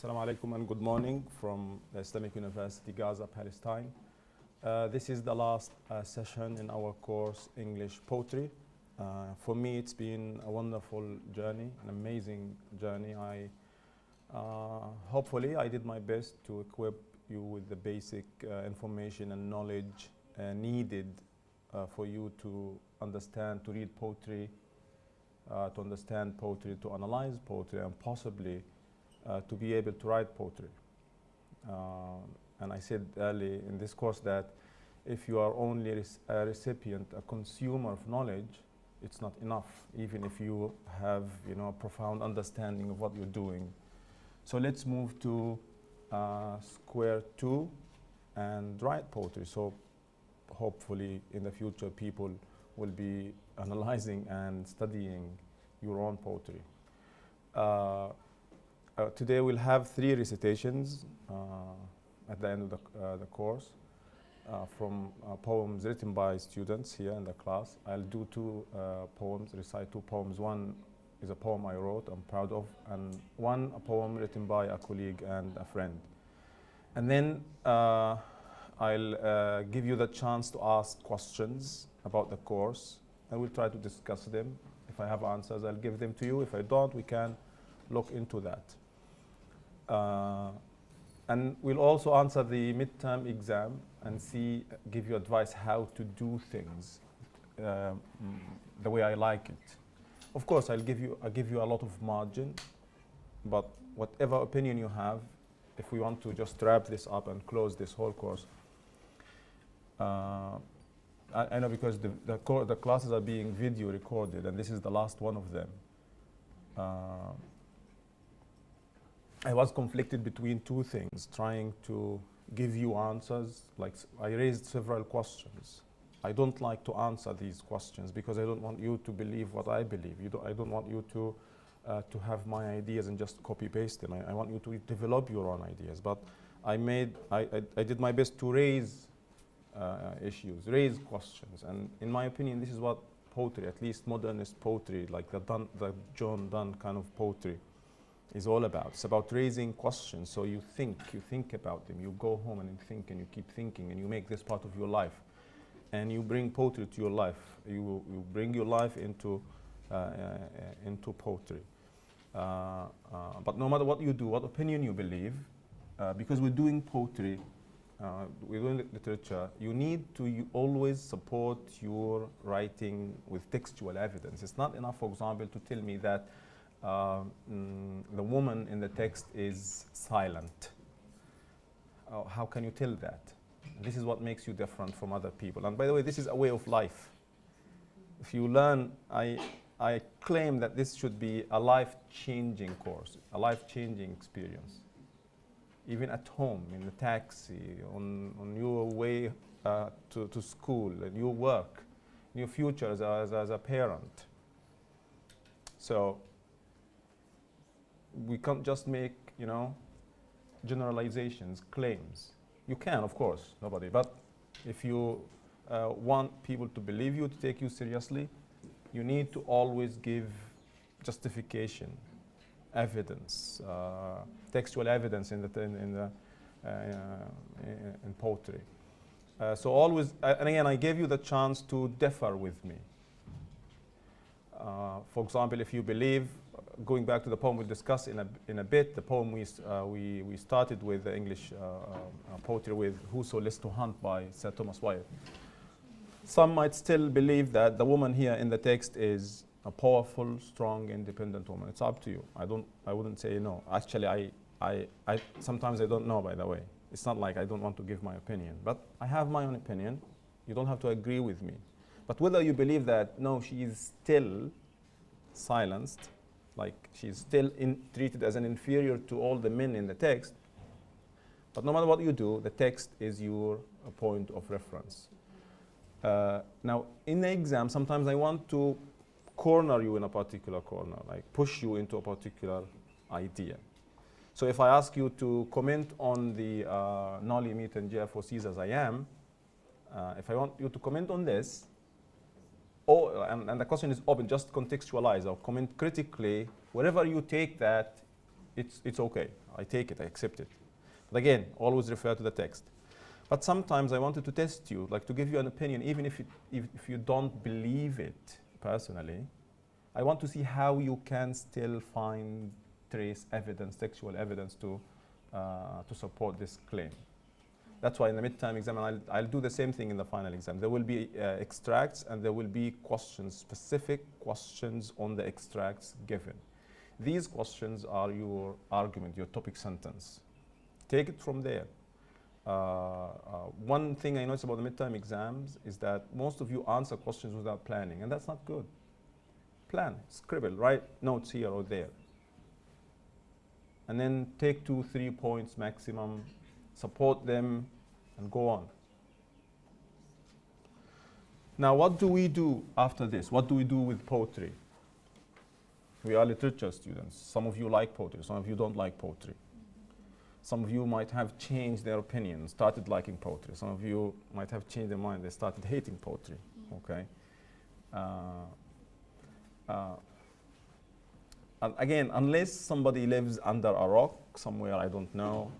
Assalamu alaikum and good morning from the Islamic University, Gaza, Palestine. This is the last session in our course, English Poetry. For me, it's been a wonderful journey, an amazing journey. Hopefully, I did my best to equip you with the basic information and knowledge needed for you to understand, to read poetry, to understand poetry, to analyze poetry, and possibly to be able to write poetry. And I said early in this course that if you are only a recipient, a consumer of knowledge, it's not enough, even if you have a profound understanding of what you're doing. So let's move to square two and write poetry. So hopefully in the future people will be analyzing and studying your own poetry. Today we'll have 3 recitations at the end of the course from poems written by students here in the class. I'll do 2 poems, recite 2 poems. One is a poem I wrote, I'm proud of, and one a poem written by a colleague and a friend. And then I'll give you the chance to ask questions about the course, and we'll try to discuss them. If I have answers, I'll give them to you. If I don't, we can look into that. And we'll also answer the midterm exam and give you advice how to do things the way I like it. Of course, I'll give you a lot of margin, but whatever opinion you have, if we want to just wrap this up and close this whole course, I know because the classes are being video recorded, and this is the last one of them. I was conflicted between 2 things, trying to give you answers. Like I raised several questions. I don't like to answer these questions because I don't want you to believe what I believe. I don't want you to have my ideas and just copy paste them. I want you to develop your own ideas. But I did my best to raise issues, raise questions. And in my opinion, this is what poetry, at least modernist poetry, like the John Donne kind of poetry, is all about. It's about raising questions. So you think about them. You go home and you think, and you keep thinking, and you make this part of your life. And you bring poetry to your life. You bring your life into poetry. But no matter what you do, what opinion you believe, because we're doing poetry, we're doing literature, you need to always support your writing with textual evidence. It's not enough, for example, to tell me that the woman in the text is silent. How can you tell that? This is what makes you different from other people. And by the way, this is a way of life. If you learn, I claim that this should be a life-changing course, a life-changing experience. Even at home, in the taxi, on your way to school, in your work, in your future as a parent. So we can't just make, generalizations, claims. You can, of course, nobody. But if you want people to believe you, to take you seriously, you need to always give justification, evidence, textual evidence in poetry. So always, and again, I gave you the chance to differ with me. For example, if you believe, going back to the poem we'll discuss in a bit, the poem we started with the English poetry with Whoso Lists to Hunt by Sir Thomas Wyatt. Some might still believe that the woman here in the text is a powerful, strong, independent woman. It's up to you. I wouldn't say no. Actually, I sometimes I don't know, by the way. It's not like I don't want to give my opinion, but I have my own opinion. You don't have to agree with me. But whether you believe that, no, she is still silenced, like she's still treated as an inferior to all the men in the text, but no matter what you do, the text is your point of reference. Now, in the exam, sometimes I want to corner you in a particular corner, like push you into a particular idea. So if I ask you to comment on the Nolly meet and Jeff sees as I am, if I want you to comment on this, and the question is open, just contextualize or comment critically. Wherever you take that, it's okay. I take it, I accept it. But again, always refer to the text. But sometimes I wanted to test you, like to give you an opinion, even if you don't believe it personally. I want to see how you can still find trace evidence, textual evidence to support this claim. That's why in the midterm exam, and I'll do the same thing in the final exam. There will be extracts and there will be questions, specific questions on the extracts given. These questions are your argument, your topic sentence. Take it from there. One thing I noticed about the midterm exams is that most of you answer questions without planning, and that's not good. Plan, scribble, write notes here or there. And then take 2-3 points maximum, support them, and go on. Now, what do we do after this? What do we do with poetry? We are literature students. Some of you like poetry, some of you don't like poetry. Some of you might have changed their opinion, started liking poetry. Some of you might have changed their mind, they started hating poetry, okay? And again, unless somebody lives under a rock somewhere, I don't know,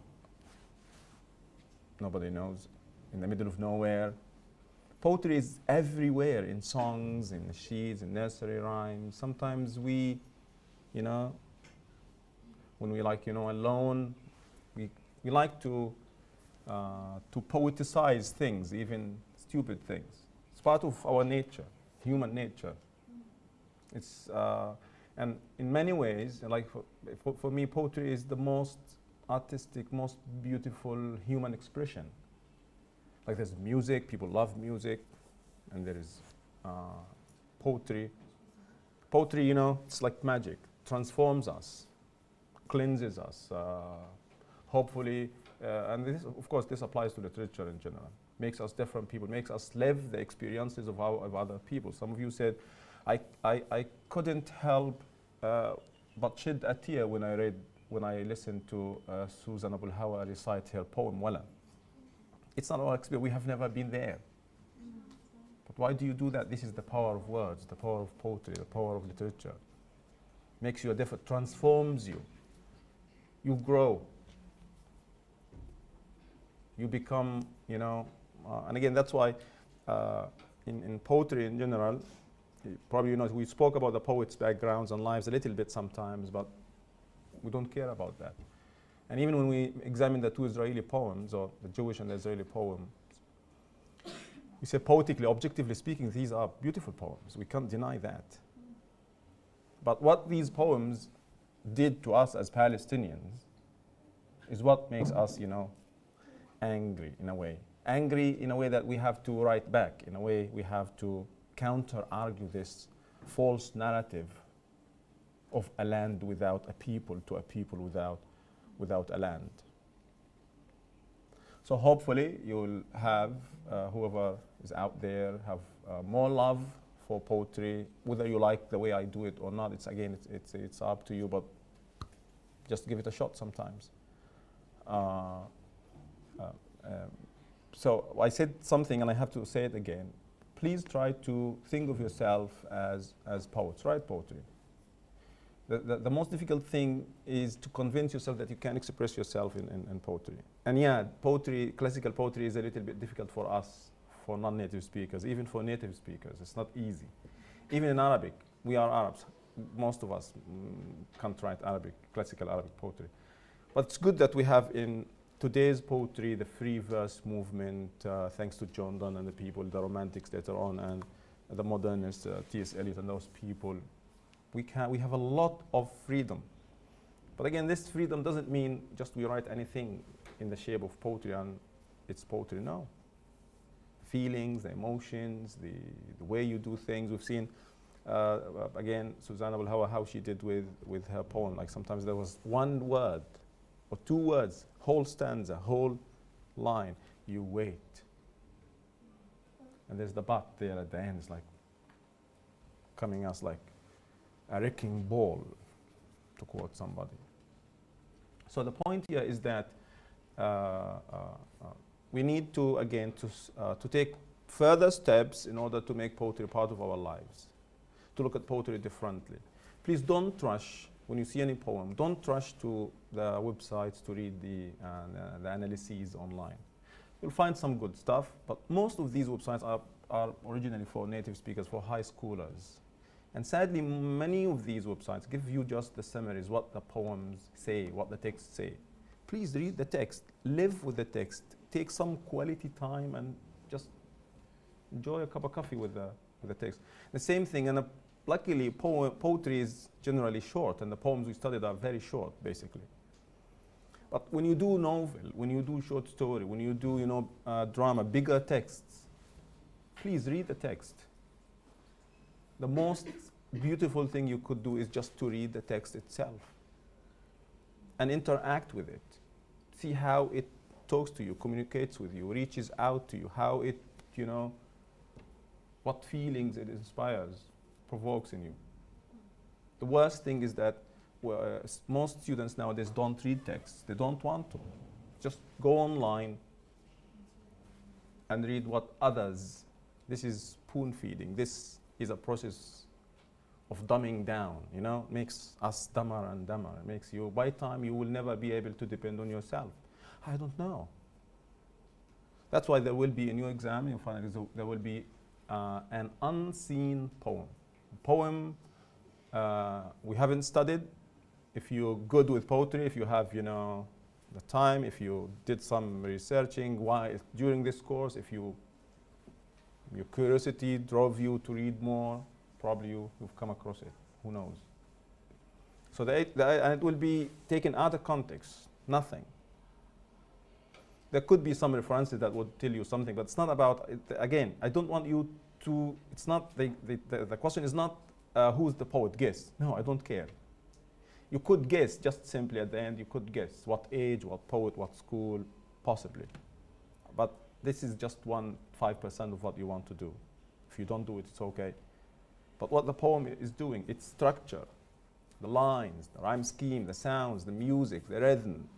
nobody knows, in the middle of nowhere. Poetry is everywhere, in songs, in sheets, in nursery rhymes. Sometimes we, when we like, alone, we like to poeticize things, even stupid things. It's part of our nature, human nature. It's, and in many ways, like for me, poetry is the most artistic, most beautiful human expression. Like there's music, people love music, and there is poetry. Poetry, it's like magic, transforms us, cleanses us, hopefully, and this, of course, this applies to literature in general. Makes us different people, makes us live the experiences of other people. Some of you said, I couldn't help but shed a tear when I listened to Susan Abul Hawa recite her poem, Wala. It's not our experience, we have never been there. But why do you do that? This is the power of words, the power of poetry, the power of literature. Makes you a different, transforms you. You grow. You become, and again, that's why in poetry in general, probably we spoke about the poets' backgrounds and lives a little bit sometimes, but we don't care about that. And even when we examine the two Israeli poems, or the Jewish and the Israeli poems, we say poetically, objectively speaking, these are beautiful poems. We can't deny that. But what these poems did to us as Palestinians is what makes us, angry in a way. Angry in a way that we have to write back. In a way, we have to counter-argue this false narrative of a land without a people to a people without a land. So hopefully you'll have, whoever is out there, have more love for poetry, whether you like the way I do it or not. It's up to you, but just give it a shot sometimes. So I said something and I have to say it again. Please try to think of yourself as poets, write poetry. The most difficult thing is to convince yourself that you can express yourself in poetry. And yeah, poetry, classical poetry is a little bit difficult for us, for non-native speakers, even for native speakers. It's not easy. Even in Arabic, we are Arabs. Most of us can't write Arabic, classical Arabic poetry. But it's good that we have in today's poetry the free verse movement, thanks to John Donne and the people, the Romantics later on, and the modernists, T.S. Eliot and those people. We have a lot of freedom. But again, this freedom doesn't mean just we write anything in the shape of poetry and it's poetry. No. Feelings, the emotions, the way you do things. We've seen, again, Susanna Abul Hawa, how she did with her poem. Like sometimes there was one word or two words, whole stanza, whole line. You wait. And there's the but there at the end. It's like coming us like a wrecking ball, to quote somebody. So the point here is that we need to, again, to take further steps in order to make poetry part of our lives, to look at poetry differently. Please don't rush when you see any poem, don't rush to the websites to read the analyses online. You'll find some good stuff, but most of these websites are originally for native speakers, for high schoolers. And sadly, many of these websites give you just the summaries, what the poems say, what the texts say. Please read the text, live with the text, take some quality time and just enjoy a cup of coffee with the text. The same thing, and luckily poetry is generally short, and the poems we studied are very short, basically. But when you do novel, when you do short story, when you do drama, bigger texts, please read the text. The most beautiful thing you could do is just to read the text itself and interact with it. See how it talks to you, communicates with you, reaches out to you, how it, what feelings it inspires, provokes in you. The worst thing is that most students nowadays don't read texts. They don't want to. Just go online and read what others. This is spoon feeding. This is a process of dumbing down, makes us dumber and dumber. It makes you, by time you will never be able to depend on yourself. I don't know. That's why there will be a new exam in final. There will be an unseen poem. A poem we haven't studied. If you're good with poetry, if you have, the time, if you did some researching during this course, if your curiosity drove you to read more, probably you've come across it. Who knows? So and it will be taken out of context. Nothing. There could be some references that would tell you something, but it's not about it. Again, I don't want you to. It's not the question is not who's the poet. Guess. No, I don't care. You could guess just simply at the end. You could guess what age, what poet, what school, possibly. But this is just 5% of what you want to do. If you don't do it, it's okay. But what the poem is doing, its structure, the lines, the rhyme scheme, the sounds, the music, the rhythm,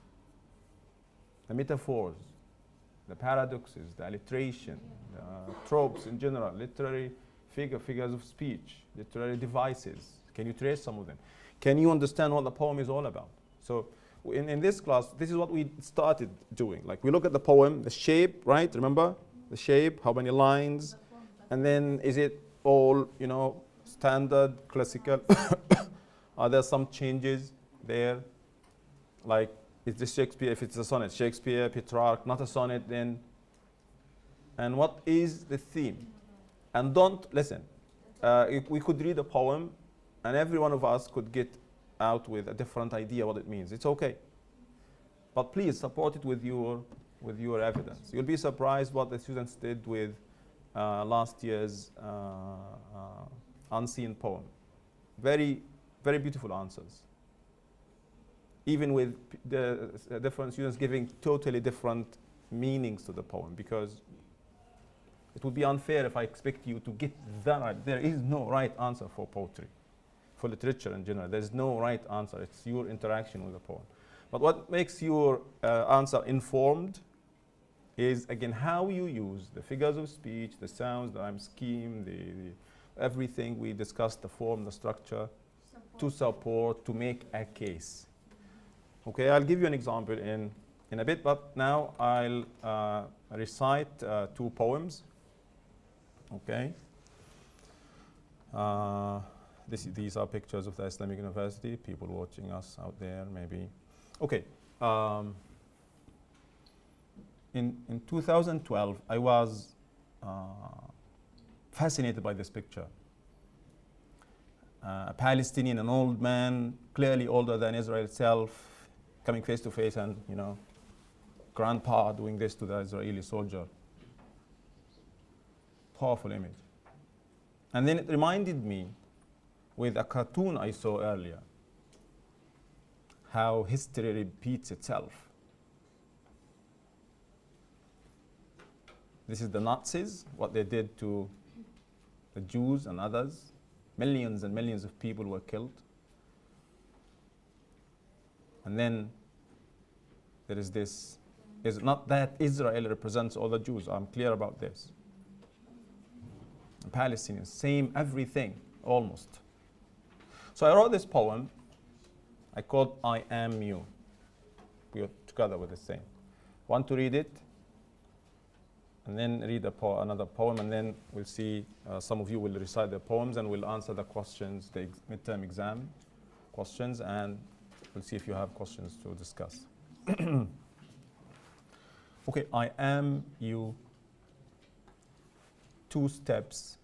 the metaphors, the paradoxes, the alliteration, the tropes in general, literary figures of speech, literary devices. Can you trace some of them? Can you understand what the poem is all about? So in this class, this is what we started doing. Like we look at the poem, the shape, right? Remember? The shape, how many lines, and then is it all, standard, classical? Are there some changes there? Like, is this Shakespeare, if it's a sonnet, Shakespeare, Petrarch, not a sonnet then? And what is the theme? And don't, listen, if we could read a poem and every one of us could get out with a different idea what it means. It's okay. But please support it with your evidence. You'll be surprised what the students did with last year's unseen poem. Very, very beautiful answers. Even with the different students giving totally different meanings to the poem, because it would be unfair if I expect you to get that right. There is no right answer for poetry, for literature in general. There's no right answer. It's your interaction with the poem. But what makes your answer informed is, again, how you use the figures of speech, the sounds, the rhyme scheme, the everything we discussed, the form, the structure, to support, to make a case. Okay, I'll give you an example in a bit, but now I'll recite 2 poems. Okay. These are pictures of the Islamic University, people watching us out there, maybe. Okay. In 2012, I was fascinated by this picture. A Palestinian, an old man, clearly older than Israel itself, coming face to face and, grandpa doing this to the Israeli soldier. Powerful image. And then it reminded me with a cartoon I saw earlier, how history repeats itself. This is the Nazis, what they did to the Jews and others. Millions and millions of people were killed. And then there is this, is not that Israel represents all the Jews, I'm clear about this. Palestinians, same everything, almost. So I wrote this poem I called I am you. We are together with the same. Want to read it? And then read another poem, and then we'll see some of you will recite the poems and we'll answer the questions, the midterm exam questions, and we'll see if you have questions to discuss. Okay, I am you. 2 steps.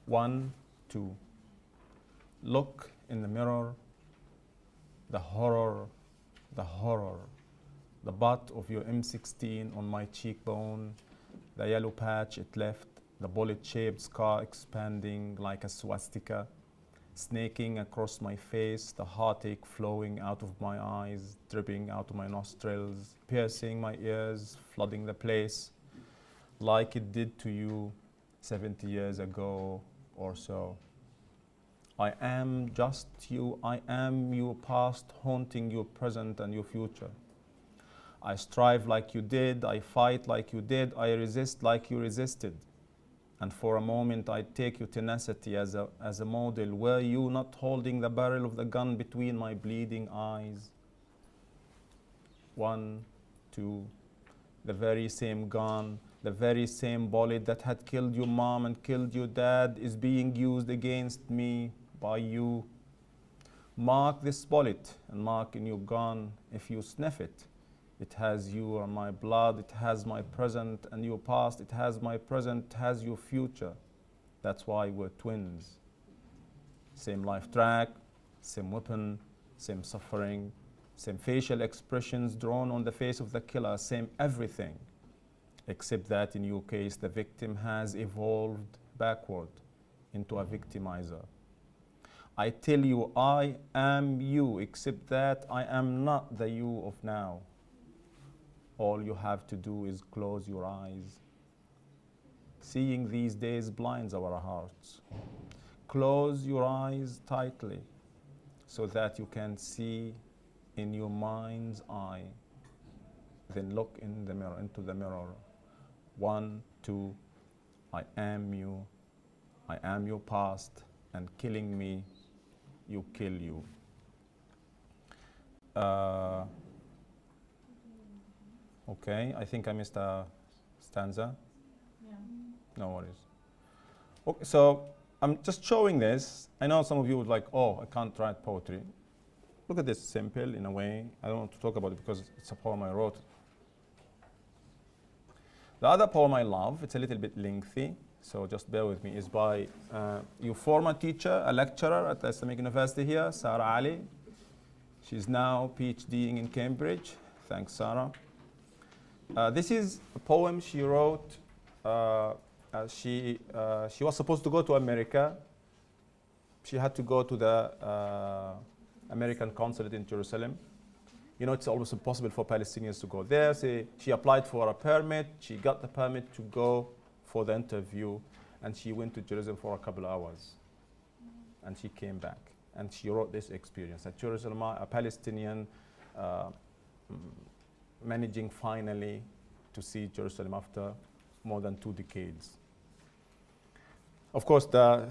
1, 2. Look in the mirror. The horror, the horror. The butt of your M16 on my cheekbone, the yellow patch it left, the bullet-shaped scar expanding like a swastika, snaking across my face, the heartache flowing out of my eyes, dripping out of my nostrils, piercing my ears, flooding the place, like it did to you 70 years ago or so. I am just you. I am your past, haunting your present and your future. I strive like you did, I fight like you did, I resist like you resisted. And for a moment I take your tenacity as a model. Were you not holding the barrel of the gun between my bleeding eyes? 1, 2, the very same gun, the very same bullet that had killed your mom and killed your dad is being used against me by you. Mark this bullet and mark in your gun. If you sniff it, it has you and my blood, it has my present and your past, it has my present, it has your future. That's why we're twins. Same life track, same weapon, same suffering, same facial expressions drawn on the face of the killer, same everything. Except that in your case, the victim has evolved backward into a victimizer. I tell you, I am you, except that I am not the you of now. All you have to do is close your eyes. Seeing these days blinds our hearts. Close your eyes tightly so that you can see in your mind's eye. Then look in the mirror, into the mirror. 1, 2, I am you. I am your past, and killing me, you kill you. Okay, I think I missed a stanza. Yeah. No worries. Okay, so I'm just showing this. I know some of you would like, oh, I can't write poetry. Look at this, simple in a way. I don't want to talk about it because it's a poem I wrote. The other poem I love, it's a little bit lengthy, so just bear with me, is by your former teacher, a lecturer at the Islamic University here, Sarah Ali. She's now PhDing in Cambridge. Thanks, Sarah. This is a poem she wrote. She was supposed to go to America. She had to go to the American consulate in Jerusalem. You know, it's almost impossible for Palestinians to go there. She applied for a permit. She got the permit to go for the interview, and she went to Jerusalem for a couple of hours. And she came back, and she wrote this experience. A Jerusalem, a Palestinian, managing finally to see Jerusalem after more than 2 decades. Of course, the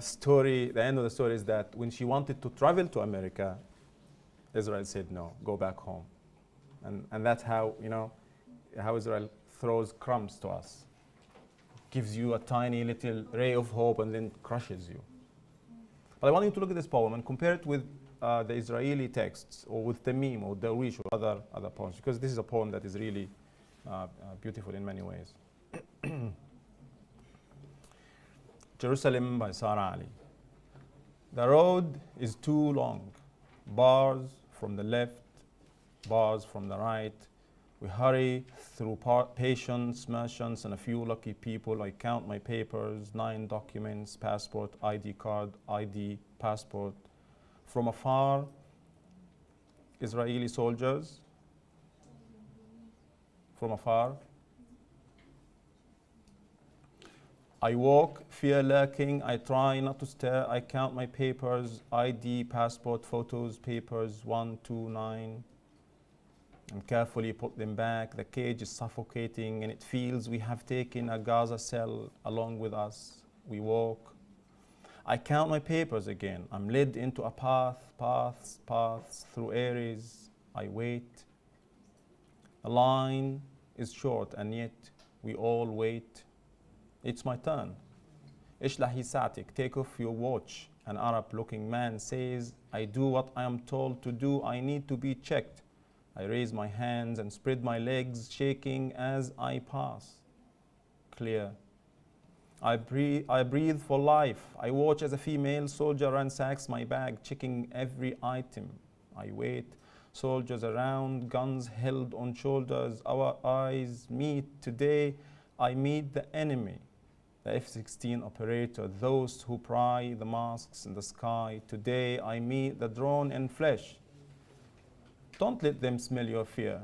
end of the story is that when she wanted to travel to America, Israel said no, go back home. And that's how, you know, how Israel throws crumbs to us. Gives you a tiny little ray of hope and then crushes you. But I want you to look at this poem and compare it with the Israeli texts, or with Tamim or Darwish or other poems, because this is a poem that is really beautiful in many ways. Jerusalem by Sarah Ali. The road is too long. Bars from the left, bars from the right. We hurry through patience, merchants, and a few lucky people. I count my papers, 9 documents, passport, ID card, ID, passport. From afar, Israeli soldiers. From afar. I walk, fear lurking. I try not to stare. I count my papers, ID, passport, photos, papers, 1, 2, 9. And carefully put them back. The cage is suffocating, and it feels we have taken a Gaza cell along with us. We walk. I count my papers again. I'm led into a paths through areas. I wait. The line is short and yet we all wait. It's my turn. Ishlahi sa'atik, take off your watch. An Arab-looking man says, I do what I am told to do. I need to be checked. I raise my hands and spread my legs, shaking as I pass. Clear. I breathe for life. I watch as a female soldier ransacks my bag, checking every item. I wait. Soldiers around, guns held on shoulders. Our eyes meet. Today, I meet the enemy. The F-16 operator, those who pry the masks in the sky. Today, I meet the drone in flesh. Don't let them smell your fear.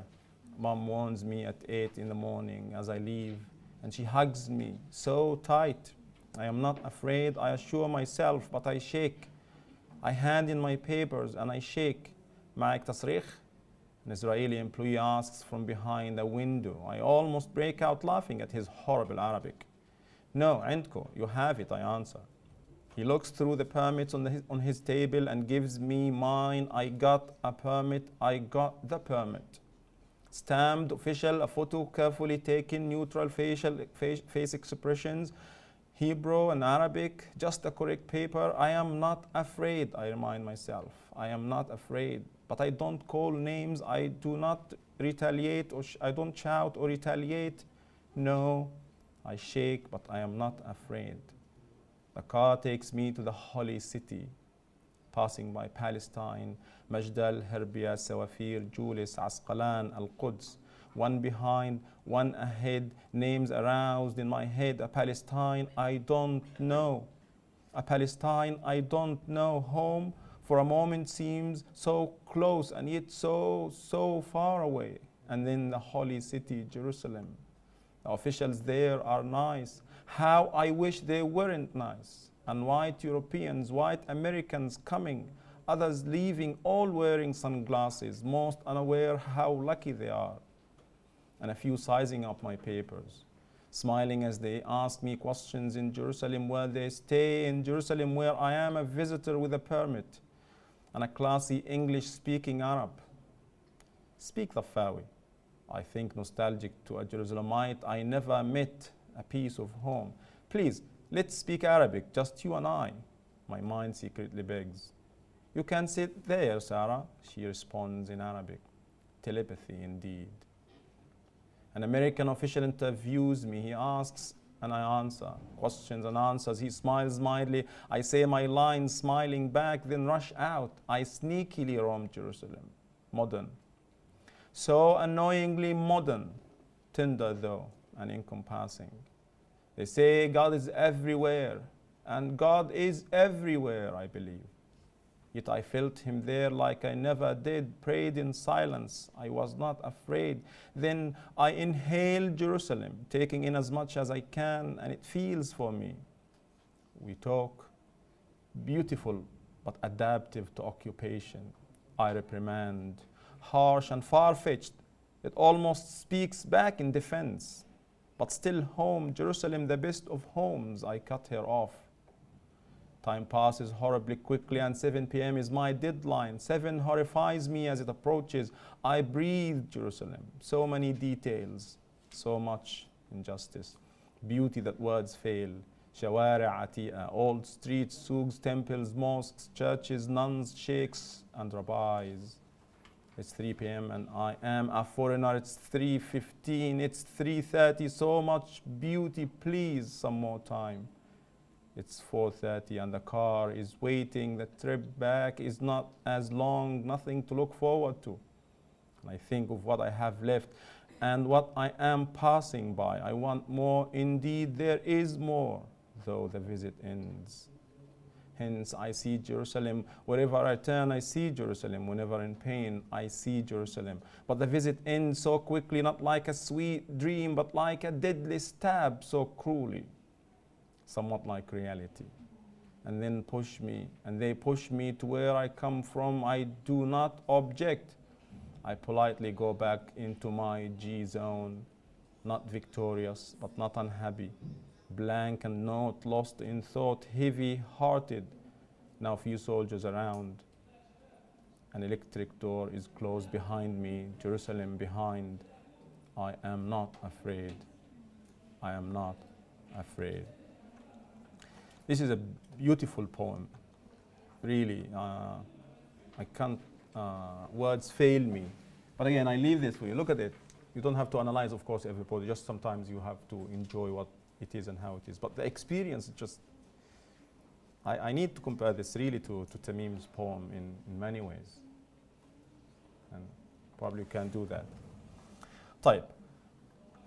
Mom warns me at 8 in the morning as I leave, and she hugs me so tight. I am not afraid, I assure myself, but I shake. I hand in my papers and I shake. معك تصريخ? An Israeli employee asks from behind a window. I almost break out laughing at his horrible Arabic. No, عندكم, you have it, I answer. He looks through the permits on his table and gives me mine. I got a permit, I got the permit. Stamped, official, a photo carefully taken, neutral face expressions, Hebrew and Arabic, just a correct paper. I am not afraid, I remind myself. I am not afraid, but I don't call names. I do not retaliate, or I don't shout or retaliate. No, I shake, but I am not afraid. The car takes me to the holy city, passing by Palestine, Majdal, Herbia, Sawafir, Julis, Asqalan, Al-Quds. One behind, one ahead, names aroused in my head. A Palestine I don't know. A Palestine I don't know. Home for a moment seems so close and yet so far away. And then the holy city, Jerusalem. The officials there are nice. How I wish they weren't nice. And white Europeans, white Americans coming, others leaving, all wearing sunglasses, most unaware how lucky they are. And a few sizing up my papers, smiling as they ask me questions in Jerusalem, where they stay in Jerusalem, where I am a visitor with a permit, and a classy English-speaking Arab. Speak the Fawi. I think nostalgic to a Jerusalemite I never met, a piece of home. Please, let's speak Arabic, just you and I. My mind secretly begs. You can sit there, Sarah, she responds in Arabic. Telepathy indeed. An American official interviews me. He asks and I answer. Questions and answers. He smiles mildly. I say my lines, smiling back, then rush out. I sneakily roam Jerusalem. Modern. So annoyingly modern. Tender though and encompassing. They say God is everywhere. And God is everywhere, I believe. Yet I felt him there like I never did, prayed in silence. I was not afraid. Then I inhaled Jerusalem, taking in as much as I can, and it feels for me. We talk, beautiful but adaptive to occupation. I reprimand, harsh and far-fetched. It almost speaks back in defense. But still home, Jerusalem, the best of homes, I cut her off. Time passes horribly quickly and 7 p.m. is my deadline. 7 horrifies me as it approaches. I breathe Jerusalem. So many details, so much injustice. Beauty that words fail. Shawari' ati'a, old streets, souks, temples, mosques, churches, nuns, sheikhs, and rabbis. It's 3 p.m. and I am a foreigner. It's 3:15, it's 3:30. So much beauty, please, some more time. It's 4:30 and the car is waiting. The trip back is not as long, nothing to look forward to. And I think of what I have left and what I am passing by. I want more. Indeed, there is more, though the visit ends. Hence, I see Jerusalem. Wherever I turn, I see Jerusalem. Whenever in pain, I see Jerusalem. But the visit ends so quickly, not like a sweet dream, but like a deadly stab so cruelly. Somewhat like reality. And then push me, and they push me to where I come from. I do not object. I politely go back into my G zone, not victorious, but not unhappy. blank and not lost in thought, heavy-hearted. Now few soldiers around. An electric door is closed behind me, Jerusalem behind. I am not afraid. I am not afraid. This is a beautiful poem, really. I can't, words fail me. But again, I leave this for you. Look at it. You don't have to analyze, of course, every poem. Just sometimes you have to enjoy what it is and how it is. But the experience, just, I need to compare this really to Tamim's poem in many ways. And probably you can do that. Type.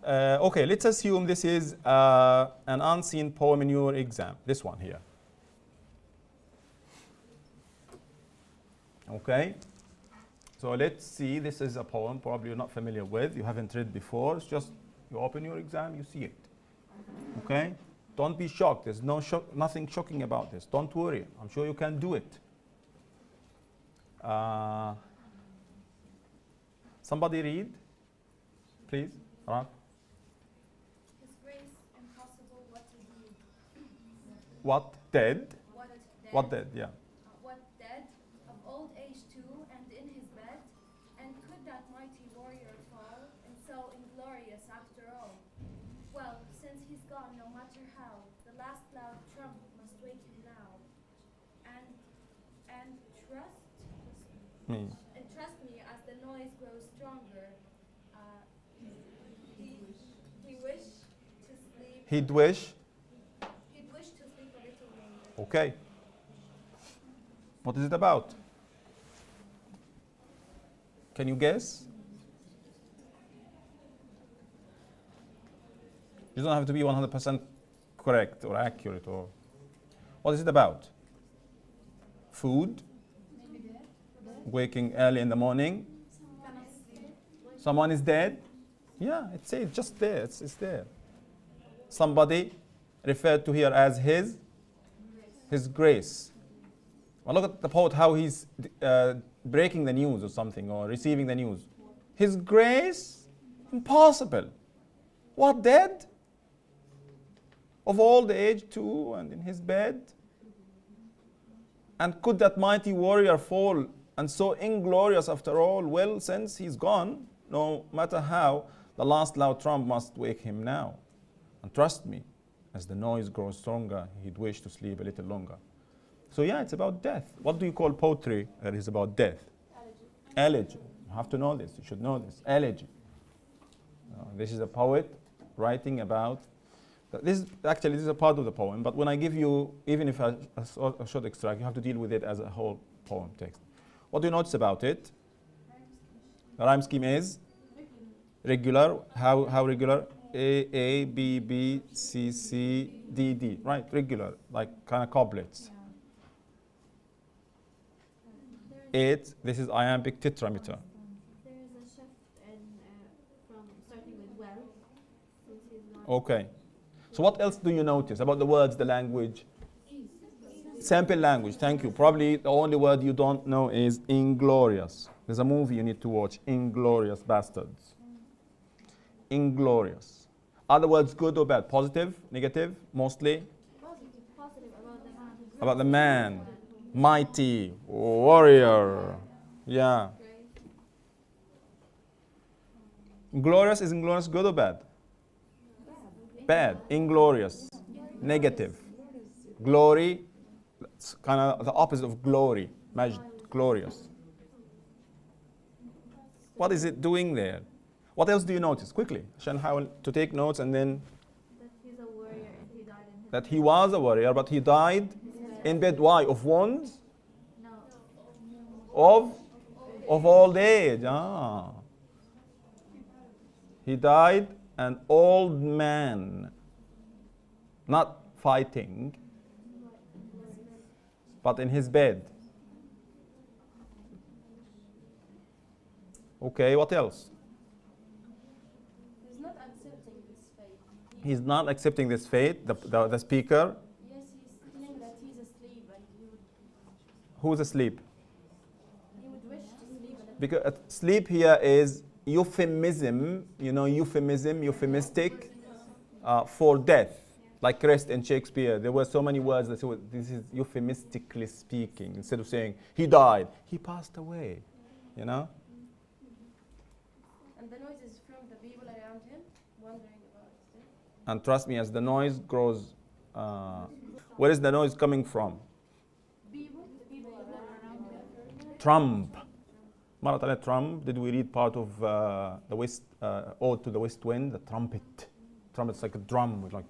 Okay, let's assume this is an unseen poem in your exam. This one here. Okay. So let's see, this is a poem probably you're not familiar with, you haven't read before. It's just you open your exam, you see it. Okay? Don't be shocked. There's nothing shocking about this. Don't worry. I'm sure you can do it. Somebody read, please. Raf. His grace impossible what to do. What dead? What dead? What dead? Yeah. What dead of old age too, and in his bed. And could that mighty warrior fall, and so inglorious after all? Well, since he's gone, no matter how, the last loud trump must wake him now. And trust Me. and trust me, as the noise grows stronger, he wished to sleep. He'd wish. He'd wish to sleep a little longer. Okay. What is it about? Can you guess? You don't have to be 100% correct or accurate. Or what is it about? Food? Waking early in the morning? Someone is dead? Yeah, it's just there. It's there. Somebody referred to here as his grace. Well, look at the poet, how he's breaking the news or something, or receiving the news. His grace? Impossible. What, dead? Of old age too, and in his bed? And could that mighty warrior fall, and so inglorious after all? Well, since he's gone, no matter how, the last loud trump must wake him now. And trust me, as the noise grows stronger, he'd wish to sleep a little longer. So yeah, it's about death. What do you call poetry that is about death? Elegy. You have to know this. You should know this. Elegy. This is a poet writing about. This is a part of the poem. But when I give you, even if a short extract, you have to deal with it as a whole poem text. What do you notice about it? The rhyme scheme is regular. How regular? A, B, B, C, C, D, D. Right, regular, like kind of couplets. 8, this is iambic tetrameter. There is a shift from starting with well, since he's not. Okay. So what else do you notice about the words, the language? Sample language, thank you. Probably the only word you don't know is inglorious. There's a movie you need to watch, Inglorious Bastards. Inglorious. Are the words good or bad? Positive, negative, mostly? Positive about the man. About the man. Mighty, warrior. Yeah. Glorious, is inglorious good or bad? Bad. Inglorious. Negative. Glory, it's kind of the opposite of glory. Majd, glorious. What is it doing there? What else do you notice? Quickly. عشان نحاول to take notes and then. That he's a warrior and he died in his That he was a warrior, but he died in bed. Why? Of wounds? No. Of old age. Ah. He died an old man. Not fighting, but in his bed. Okay, what else? He's not accepting this fate. He's not accepting this fate, the speaker. Yes, he's feeling that he's asleep and Who's asleep? he would wish to sleep a little. Because sleep here is euphemism, euphemistic for death. Like rest in Shakespeare, there were so many words that said, this is euphemistically speaking. Instead of saying he died, he passed away. You know? And the noise is from the people around him, wondering about it. And trust me, as the noise grows, where is the noise coming from? Trump. مرة على Trump. Did we read part of the West Ode to the West Wind? The trumpet. Trumpet's like a drum with like.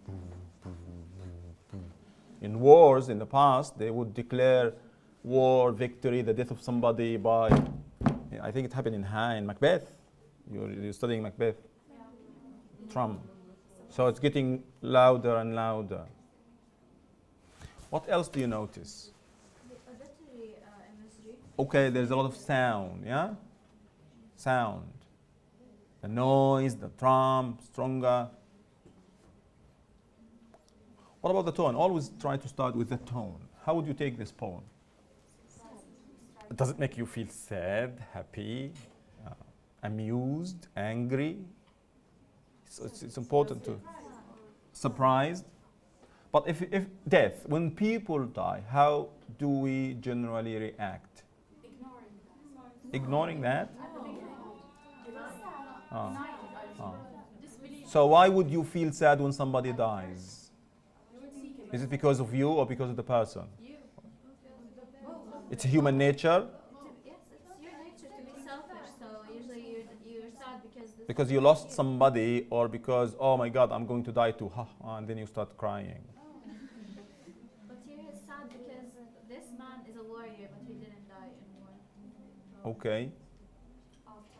In wars in the past, they would declare war, victory, the death of somebody by. I think it happened in Macbeth. You're studying Macbeth. Trump. So it's getting louder and louder. What else do you notice? Auditory imagery. Okay, there's a lot of sound, yeah? Sound. The noise, the drum, stronger. What about the tone? Always try to start with the tone. How would you take this poem? Does it make you feel sad, happy, amused, angry? It's important to. Surprised. But if death, when people die, how do we generally react? Ignoring that? Oh. Oh. So why would you feel sad when somebody dies? Is it because of you or because of the person? It's human nature? Yes, it's your nature to be selfish, so usually you're sad Because you lost somebody, or because, oh my God, I'm going to die too, and then you start crying. But here it's sad because this man is a warrior, but he didn't die in war. Okay.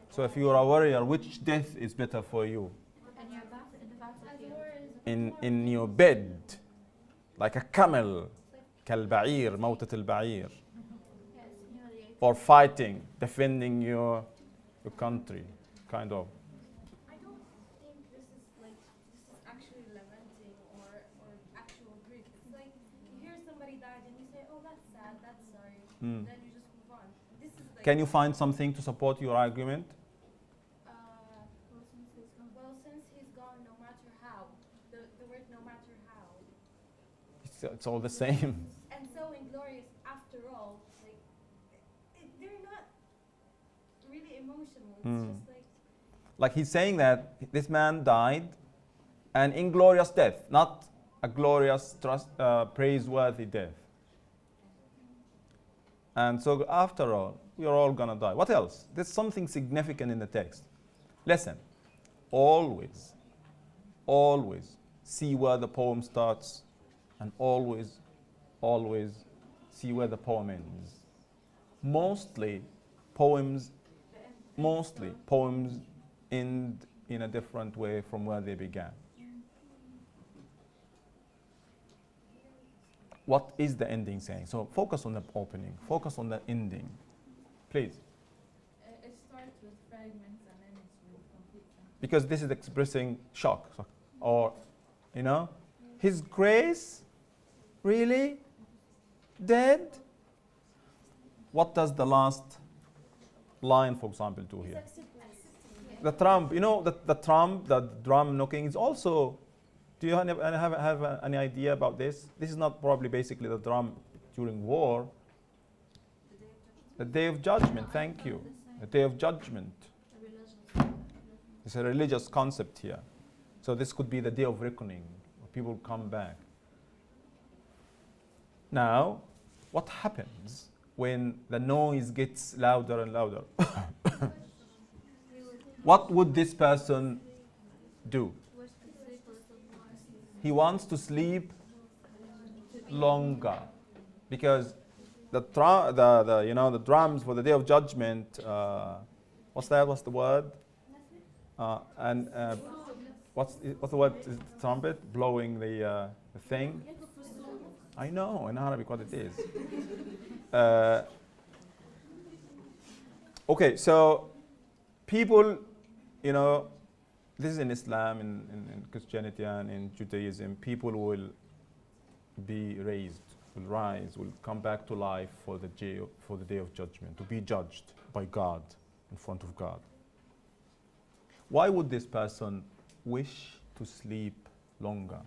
So if you are a warrior, which death is better for you? And you're in the battlefield. In your bed, like a camel, كالبعير, موتة البعير. Yes, humiliating. Or fighting, defending your country, kind of. I don't think this is actually lamenting or actual grief. It's like you hear somebody died and you say, oh, that's sad, that's sorry. Mm. Then you just move on. This is like. Can you find something to support your argument? Well, since he's gone, no matter how, the word no matter how. It's all the same. And so inglorious after all, like, they're not really emotional. It's just Like he's saying that this man died an inglorious death, not a glorious, praiseworthy death. And so after all, we are all going to die. What else? There's something significant in the text. Listen, always see where the poem starts, and always see where the poem ends. Mostly poems end in a different way from where they began. What is the ending saying? So focus on the opening, focus on the ending. Please. It starts with fragments and then it's with complete sentence. Because this is expressing shock, or, His Grace, really? Dead? What does the last line, for example, do here? The trump, the drum knocking is also. Do you have any idea about this? This is not probably basically the drum during war. The Day of Judgment, thank you. The Day of Judgment. It's a religious concept here. So this could be the day of reckoning, where people come back. Now, what happens when the noise gets louder and louder? What would this person do? He wants to sleep longer, because the drums for the Day of Judgment. What's that? What's the word? What's the word? Is it trumpet blowing the thing? I know in Arabic what it is. Okay, so people, this is in Islam, in Christianity, and in Judaism. People will be raised, will rise, will come back to life for the Day of Judgment, to be judged by God, in front of God. Why would this person wish to sleep longer?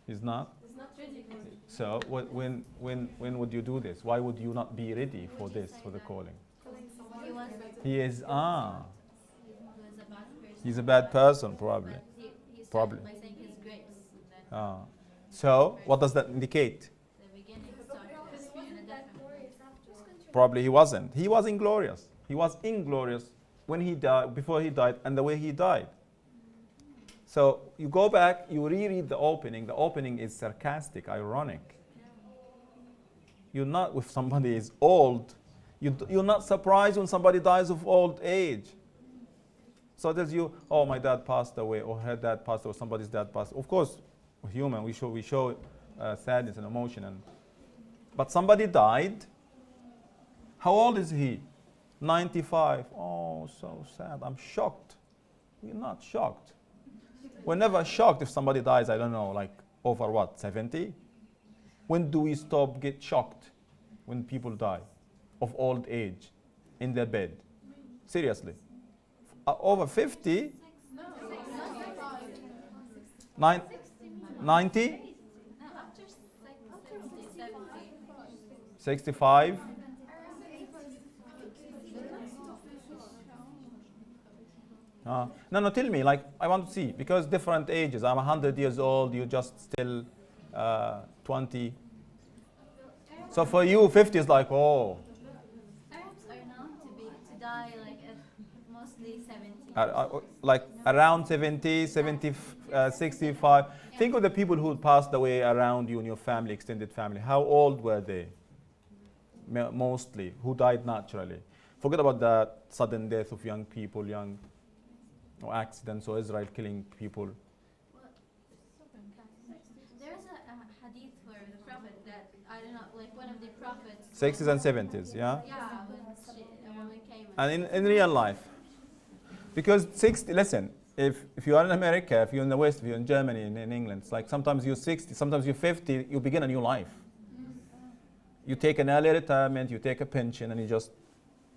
He's not. It's not ready for it. So when would you do this? Why would you not be ready for this, for the calling? He was, He is, he was a bad person. he's a bad person, probably. But he Probably. started by saying his grace. And then So what does that indicate? the beginning started in a different. Probably he wasn't. He was inglorious. He was inglorious when he died, before he died, and the way he died. So you go back, you reread the opening. The opening is sarcastic, ironic. You're not, if somebody is old, you're not surprised when somebody dies of old age. So it tells you, oh, my dad passed away, or her dad passed away, somebody's dad passed away. Of course, we're human, we show sadness and emotion. But somebody died. How old is he? 95. Oh, so sad. I'm shocked. We're not shocked. We're never shocked if somebody dies, I don't know, like over what, 70? When do we stop get shocked when people die of old age in their bed? Seriously. Over 50? No. 90? No, after 70. 65? No, tell me, like, I want to see, because different ages. I'm 100 years old, you're just still 20. So for you, 50 is like, oh. Arabs are known to die like at mostly 70. Like around 70, 70, 65. Think of the people who passed away around you in your family, extended family. How old were they? Mostly, who died naturally. Forget about the sudden death of young people, or accidents, or Israel killing people. Well, there's a hadith where the prophet that, I don't know, like one of the prophets. 60s and 70s, yeah? Yeah, when a woman came. And in real life. Because 60, listen, if you are in America, if you're in the West, if you're in Germany, in England, it's like sometimes you're 60, sometimes you're 50, you begin a new life. You take an early retirement, you take a pension, and you just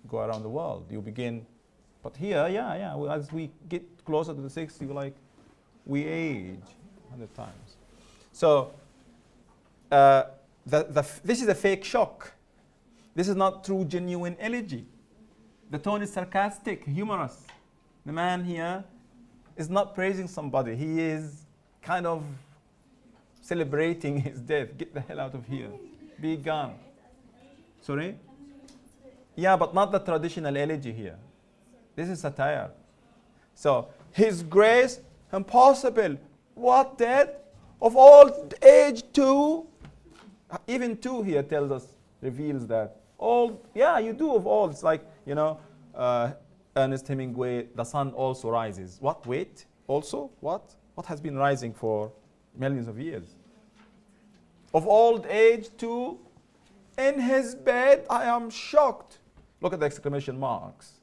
go around the world. You begin. But here, as we get closer to the 60, we age 100 times. So this is a fake shock. This is not true, genuine elegy. The tone is sarcastic, humorous. The man here is not praising somebody. He is kind of celebrating his death. Get the hell out of here. Be gone. Sorry? Yeah, but not the traditional elegy here. This is satire. So, His grace, impossible. What dead? Of old age too? Even two here tells us, reveals that. Old, yeah, you do of old. It's like, Ernest Hemingway, the sun also rises. What, wait, also? What? What has been rising for millions of years? Of old age too? In his bed, I am shocked. Look at the exclamation marks.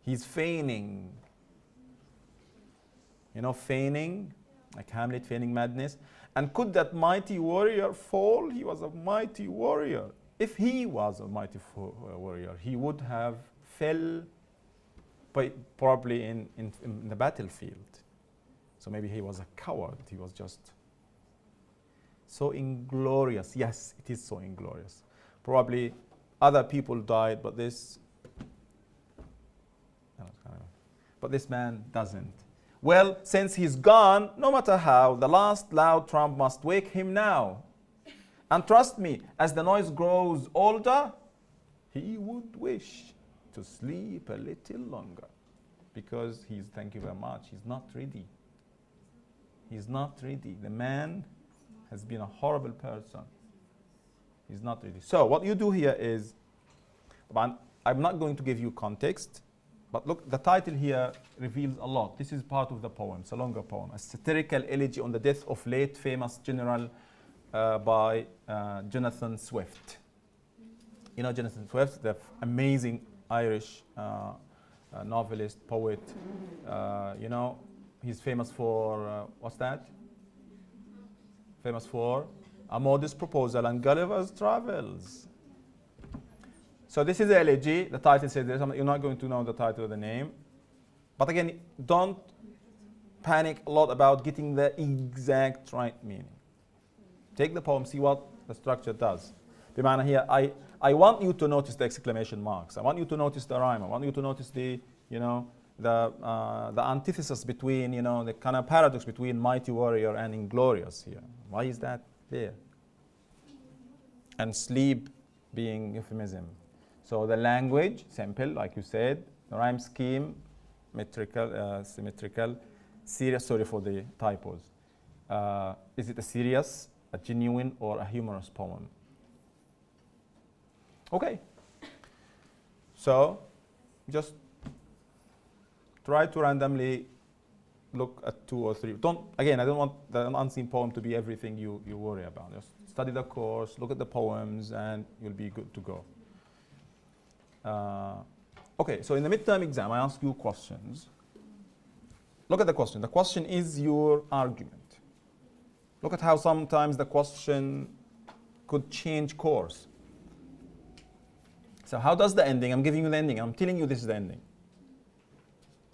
He's feigning. Feigning, like Hamlet feigning madness. And could that mighty warrior fall? He was a mighty warrior. If he was a mighty warrior, he would have fell probably in the battlefield. So maybe he was a coward. He was just so inglorious. Yes, it is so inglorious. Probably other people died, but this man doesn't. Well, since he's gone, no matter how, the last loud trump must wake him now. And trust me, as the noise grows older, he would wish to sleep a little longer. Because thank you very much, he's not ready. He's not ready. The man has been a horrible person. He's not ready. So what you do here is, I'm not going to give you context, but look, the title here reveals a lot. This is part of the poem. It's a longer poem. A satirical elegy on the death of late famous general by Jonathan Swift. You know Jonathan Swift, the amazing Irish novelist, poet. He's famous for, what's that? Famous for A Modest Proposal and Gulliver's Travels. So this is the elegy. The title says this. You're not going to know the title or the name. But again, don't panic a lot about getting the exact right meaning. Take the poem, see what the structure does. بمعنى here, I want you to notice the exclamation marks. I want you to notice the rhyme. I want you to notice the, the antithesis between, the kind of paradox between mighty warrior and inglorious here. Why is that there? And sleep being euphemism. So the language, simple, like you said. The rhyme scheme, metrical, symmetrical. Serious, sorry for the typos. Is it a serious, a genuine, or a humorous poem? Okay. So just try to randomly look at 2 or 3. I don't want the unseen poem to be everything you worry about. Just study the course, look at the poems, and you'll be good to go. Okay, so in the midterm exam, I ask you questions. Look at the question. The question is your argument. Look at how sometimes the question could change course. So how does the ending? I'm giving you the ending. I'm telling you this is the ending.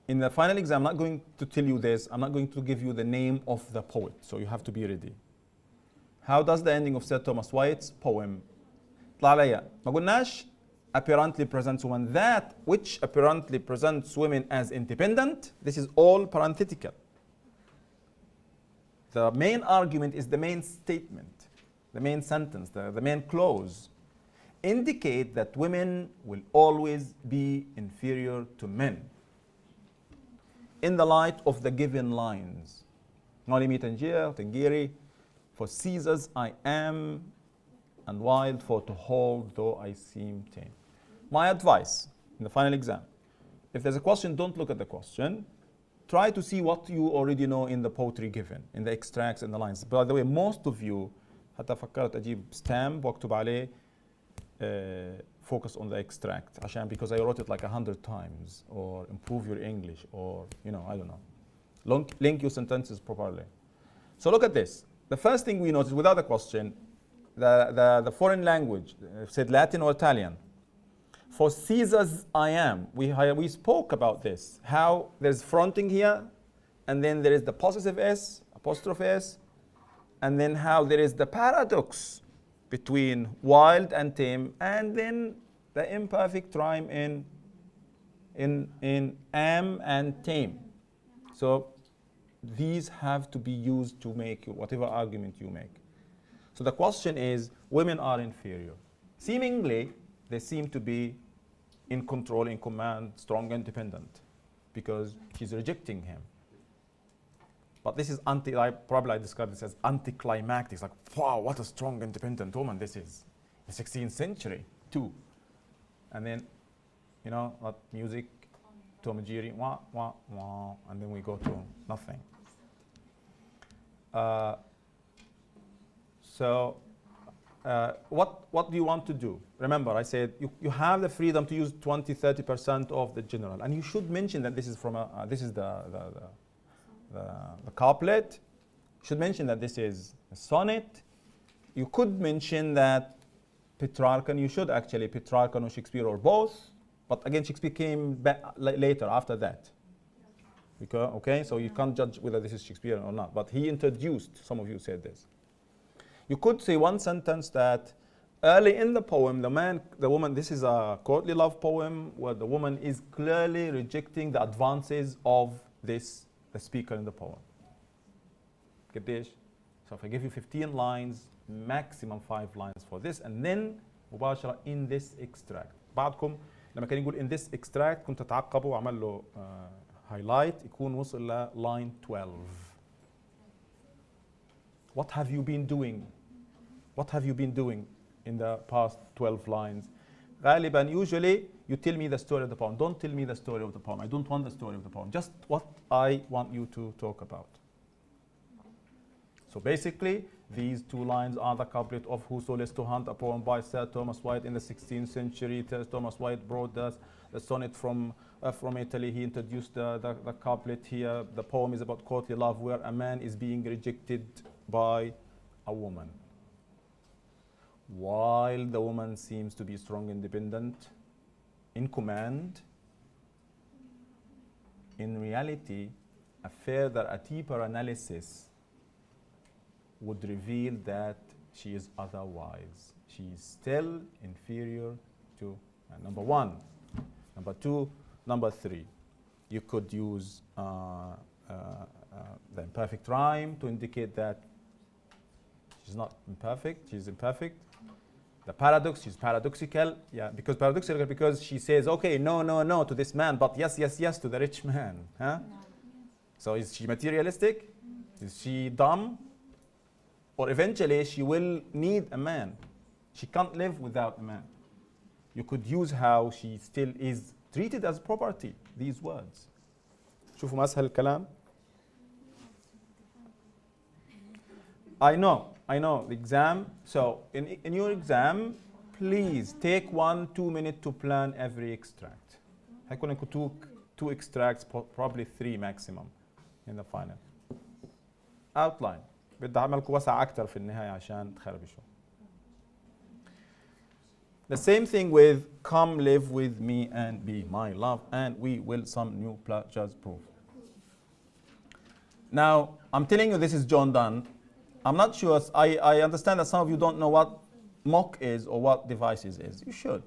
In the final exam, I'm not going to tell you this. I'm not going to give you the name of the poet. So you have to be ready. How does the ending of Sir Thomas White's poem طلع عليا ما قلناش apparently presents women, that which apparently presents women as independent? This is all parenthetical. The main argument is the main statement, the main sentence, the main clause. Indicate that women will always be inferior to men in the light of the given lines. Nolimi Tangier, Tangiri, for Caesar's I am, and wild for to hold though I seem tame. My advice in the final exam, if there's a question, don't look at the question. Try to see what you already know in the poetry given, in the extracts and the lines. By the way, most of you, حتى فكرت أجيب stamp واكتب عليه focus on the extract عشان because I wrote it like 100 times, or improve your English, or I don't know, link your sentences properly. So look at this. The first thing we notice without a question, the foreign language, said Latin or Italian. For Caesar's I am, we spoke about this, how there's fronting here, and then there is the possessive S, apostrophe S, and then how there is the paradox between wild and tame, and then the imperfect rhyme in am and tame. So these have to be used to make whatever argument you make. So the question is, women are inferior. Seemingly, they seem to be in control, in command, strong, independent, because she's rejecting him. But this is probably I described this as anticlimactic. It's like, wow, what a strong, independent woman this is. The 16th century, too. And then, what music, Tom and Jerry, wah, wah, wah, and then we go to nothing. What do you want to do? Remember, I said you have the freedom to use 20-30% of the general, and you should mention that this is from this is the couplet. You should mention that this is a sonnet. You could mention that Petrarchan. You should actually Petrarchan or Shakespeare or both. But again, Shakespeare came back later after that. Okay, so you can't judge whether this is Shakespeare or not. But he introduced. Some of you said this. You could say one sentence that early in the poem, the woman. This is a courtly love poem where the woman is clearly rejecting the advances of the speaker in the poem. Get this? So if I give you 15 lines, maximum 5 lines for this, and then مباشرة in this extract. بعضكم لما كان يقول in this extract كنت تعقبه وعمل له highlight يكون وصل ل line 12. What have you been doing? What have you been doing in the past 12 lines? غالبا, usually, you tell me the story of the poem. Don't tell me the story of the poem. I don't want the story of the poem. Just what I want you to talk about. So basically, these 2 lines are the couplet of Whoso Lives to Hunt, a poem by Sir Thomas White in the 16th century. Sir Thomas White brought us the sonnet from Italy. He introduced the couplet here. The poem is about courtly love, where a man is being rejected by a woman. While the woman seems to be strong, independent, in command, in reality, a deeper analysis would reveal that she is otherwise. She is still inferior to number one, number two, number three. You could use the imperfect rhyme to indicate that she's not imperfect, she's imperfect. The paradox, she's paradoxical. Yeah, because paradoxical because she says, okay, no, no, no to this man, but yes, yes, yes to the rich man. Huh? So is she materialistic? Is she dumb? Or eventually she will need a man. She can't live without a man. You could use how she still is treated as property, these words. شوفوا ما أسهل الكلام. I know, the exam. So in your exam, please take 1-2 minutes to plan every extract. هيكون لكم two extracts, probably 3 maximum in the final. Outline. بدي أعملكم وسع أكتر في النهاية عشان تخربشوا. The same thing with come live with me and be my love and we will some new pleasures prove. Now, I'm telling you this is John Donne. I'm not sure, I understand that some of you don't know what mock is or what devices is. You should.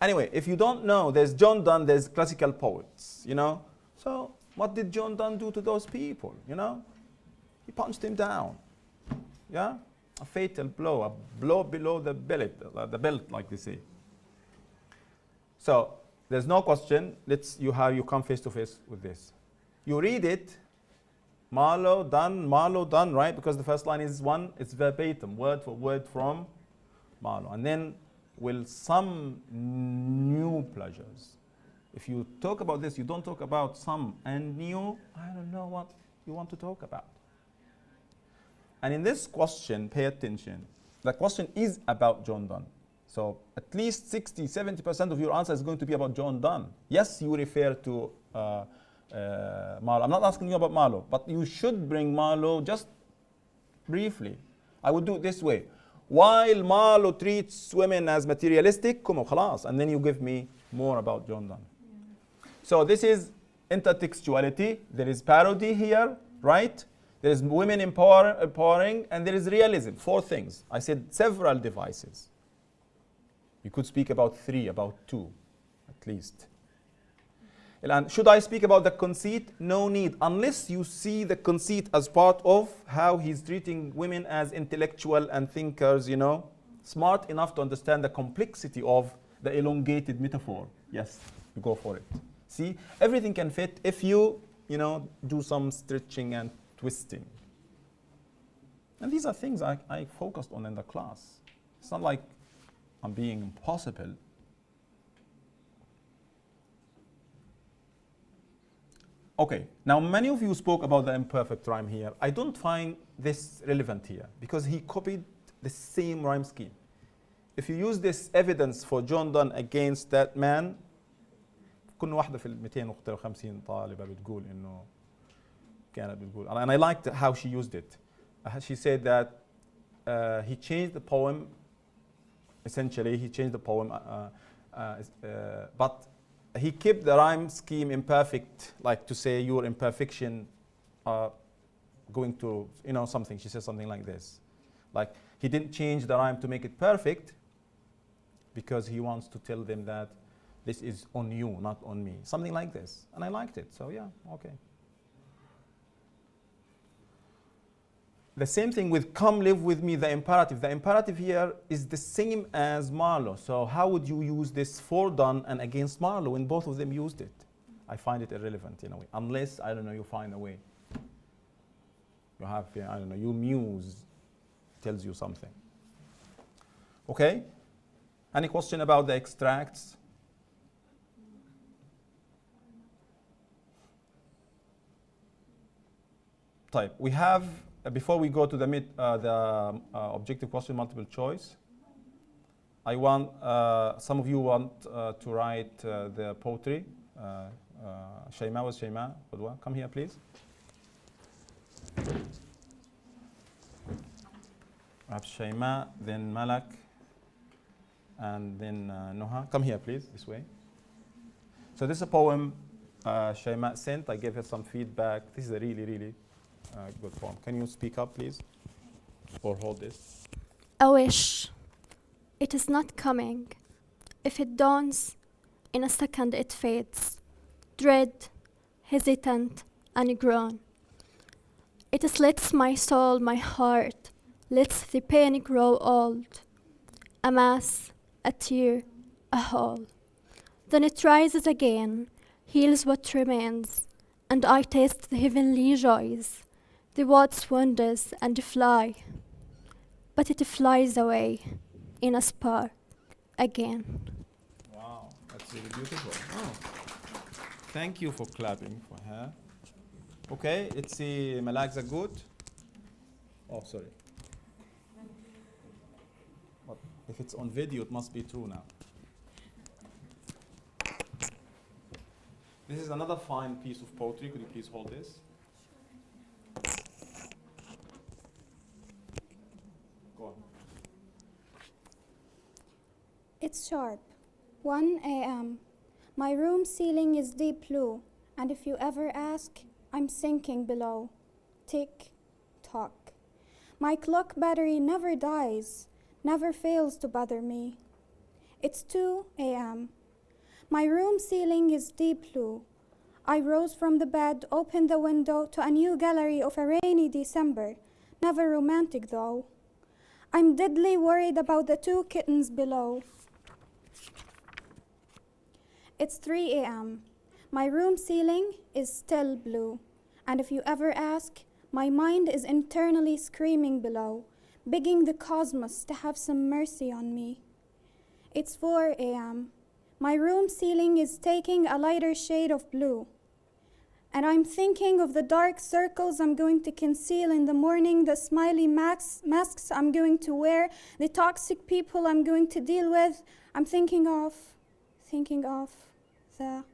Anyway, if you don't know, there's John Donne, there's classical poets, you know. So what did John Donne do to those people, you know? He punched him down, yeah? A fatal blow, a blow below the belt, like they say. So there's no question. You come face to face with this. You read it, Marlowe done, right? Because the first line is it's verbatim, word for word from Marlowe. And then will some new pleasures. If you talk about this, you don't talk about some and new, I don't know what you want to talk about. And in this question, pay attention. The question is about John Donne. So at least 60-70% of your answer is going to be about John Donne. Yes, you refer to Marlowe. I'm not asking you about Marlowe, but you should bring Marlowe just briefly. I would do it this way. While Marlowe treats women as materialistic, خلاص, and then you give me more about John Donne. So this is intertextuality. There is parody here, right? There is women empowering, and there is realism. 4 things. I said several devices. You could speak about 3, about 2, at least. And should I speak about the conceit? No need, unless you see the conceit as part of how he's treating women as intellectual and thinkers, you know, smart enough to understand the complexity of the elongated metaphor. Yes, you go for it. See, everything can fit if you do some stretching and twisting. And these are things I focused on in the class. It's not like I'm being impossible. Okay, now many of you spoke about the imperfect rhyme here. I don't find this relevant here because he copied the same rhyme scheme. If you use this evidence for John Donne against that man, كل واحدة في 250 طالبة بتقول إنه كانت بتقول. And I liked how she used it. She said that he changed the poem. Essentially, he changed the poem, but he kept the rhyme scheme imperfect, like to say your imperfection are going to, something. She says something like this. Like, he didn't change the rhyme to make it perfect because he wants to tell them that this is on you, not on me. Something like this. And I liked it, so yeah, okay. The same thing with come live with me, the imperative. The imperative here is the same as Marlowe. So how would you use this for Donne and against Marlowe when both of them used it? I find it irrelevant in a way, unless, I don't know, you find a way. You have, I don't know, your muse tells you something. Okay? Any question about the extracts? Type. We have, before we go to the objective question multiple choice, I want, some of you want to write the poetry. Shayma was Shayma. Qudwa, come here please. Perhaps Shayma, then Malak, and then Noha. Come here please, this way. So this is a poem Shayma sent. I gave her some feedback. This is a really, really good poem. Can you speak up, please? Or hold this. A wish. It is not coming. If it dawns, in a second it fades. Dread, hesitant, and grown. It slits my soul, my heart, lets the pain grow old. A mass, a tear, a hole. Then it rises again, heals what remains, and I taste the heavenly joys. The words wonders and fly, but it flies away in a spark again. Wow, that's really beautiful. Oh. Thank you for clapping for her. Okay, let's see Malak Zagout. Oh, sorry. But if it's on video, it must be true now. This is another fine piece of poetry. Could you please hold this? Go on. It's sharp. 1 a.m. My room ceiling is deep blue, and if you ever ask, I'm sinking below. Tick, tock. My clock battery never dies, never fails to bother me. It's 2 a.m. My room ceiling is deep blue. I rose from the bed, opened the window to a new gallery of a rainy December, never romantic though. I'm deadly worried about the 2 kittens below. It's 3 a.m. My room ceiling is still blue. And if you ever ask, my mind is internally screaming below, begging the cosmos to have some mercy on me. It's 4 a.m. My room ceiling is taking a lighter shade of blue. And I'm thinking of the dark circles I'm going to conceal in the morning, the smiley masks I'm going to wear, the toxic people I'm going to deal with. I'm thinking of the...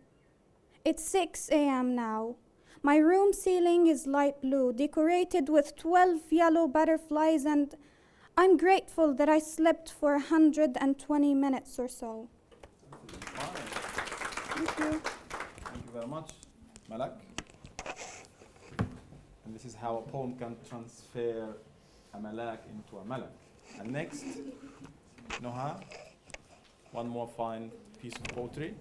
It's 6 a.m. now. My room ceiling is light blue, decorated with 12 yellow butterflies, and I'm grateful that I slept for 120 minutes or so. Thank you. Thank you very much, Malak. And this is how a poem can transfer a Malak into a Malak. And next, Noha, one more fine piece of poetry.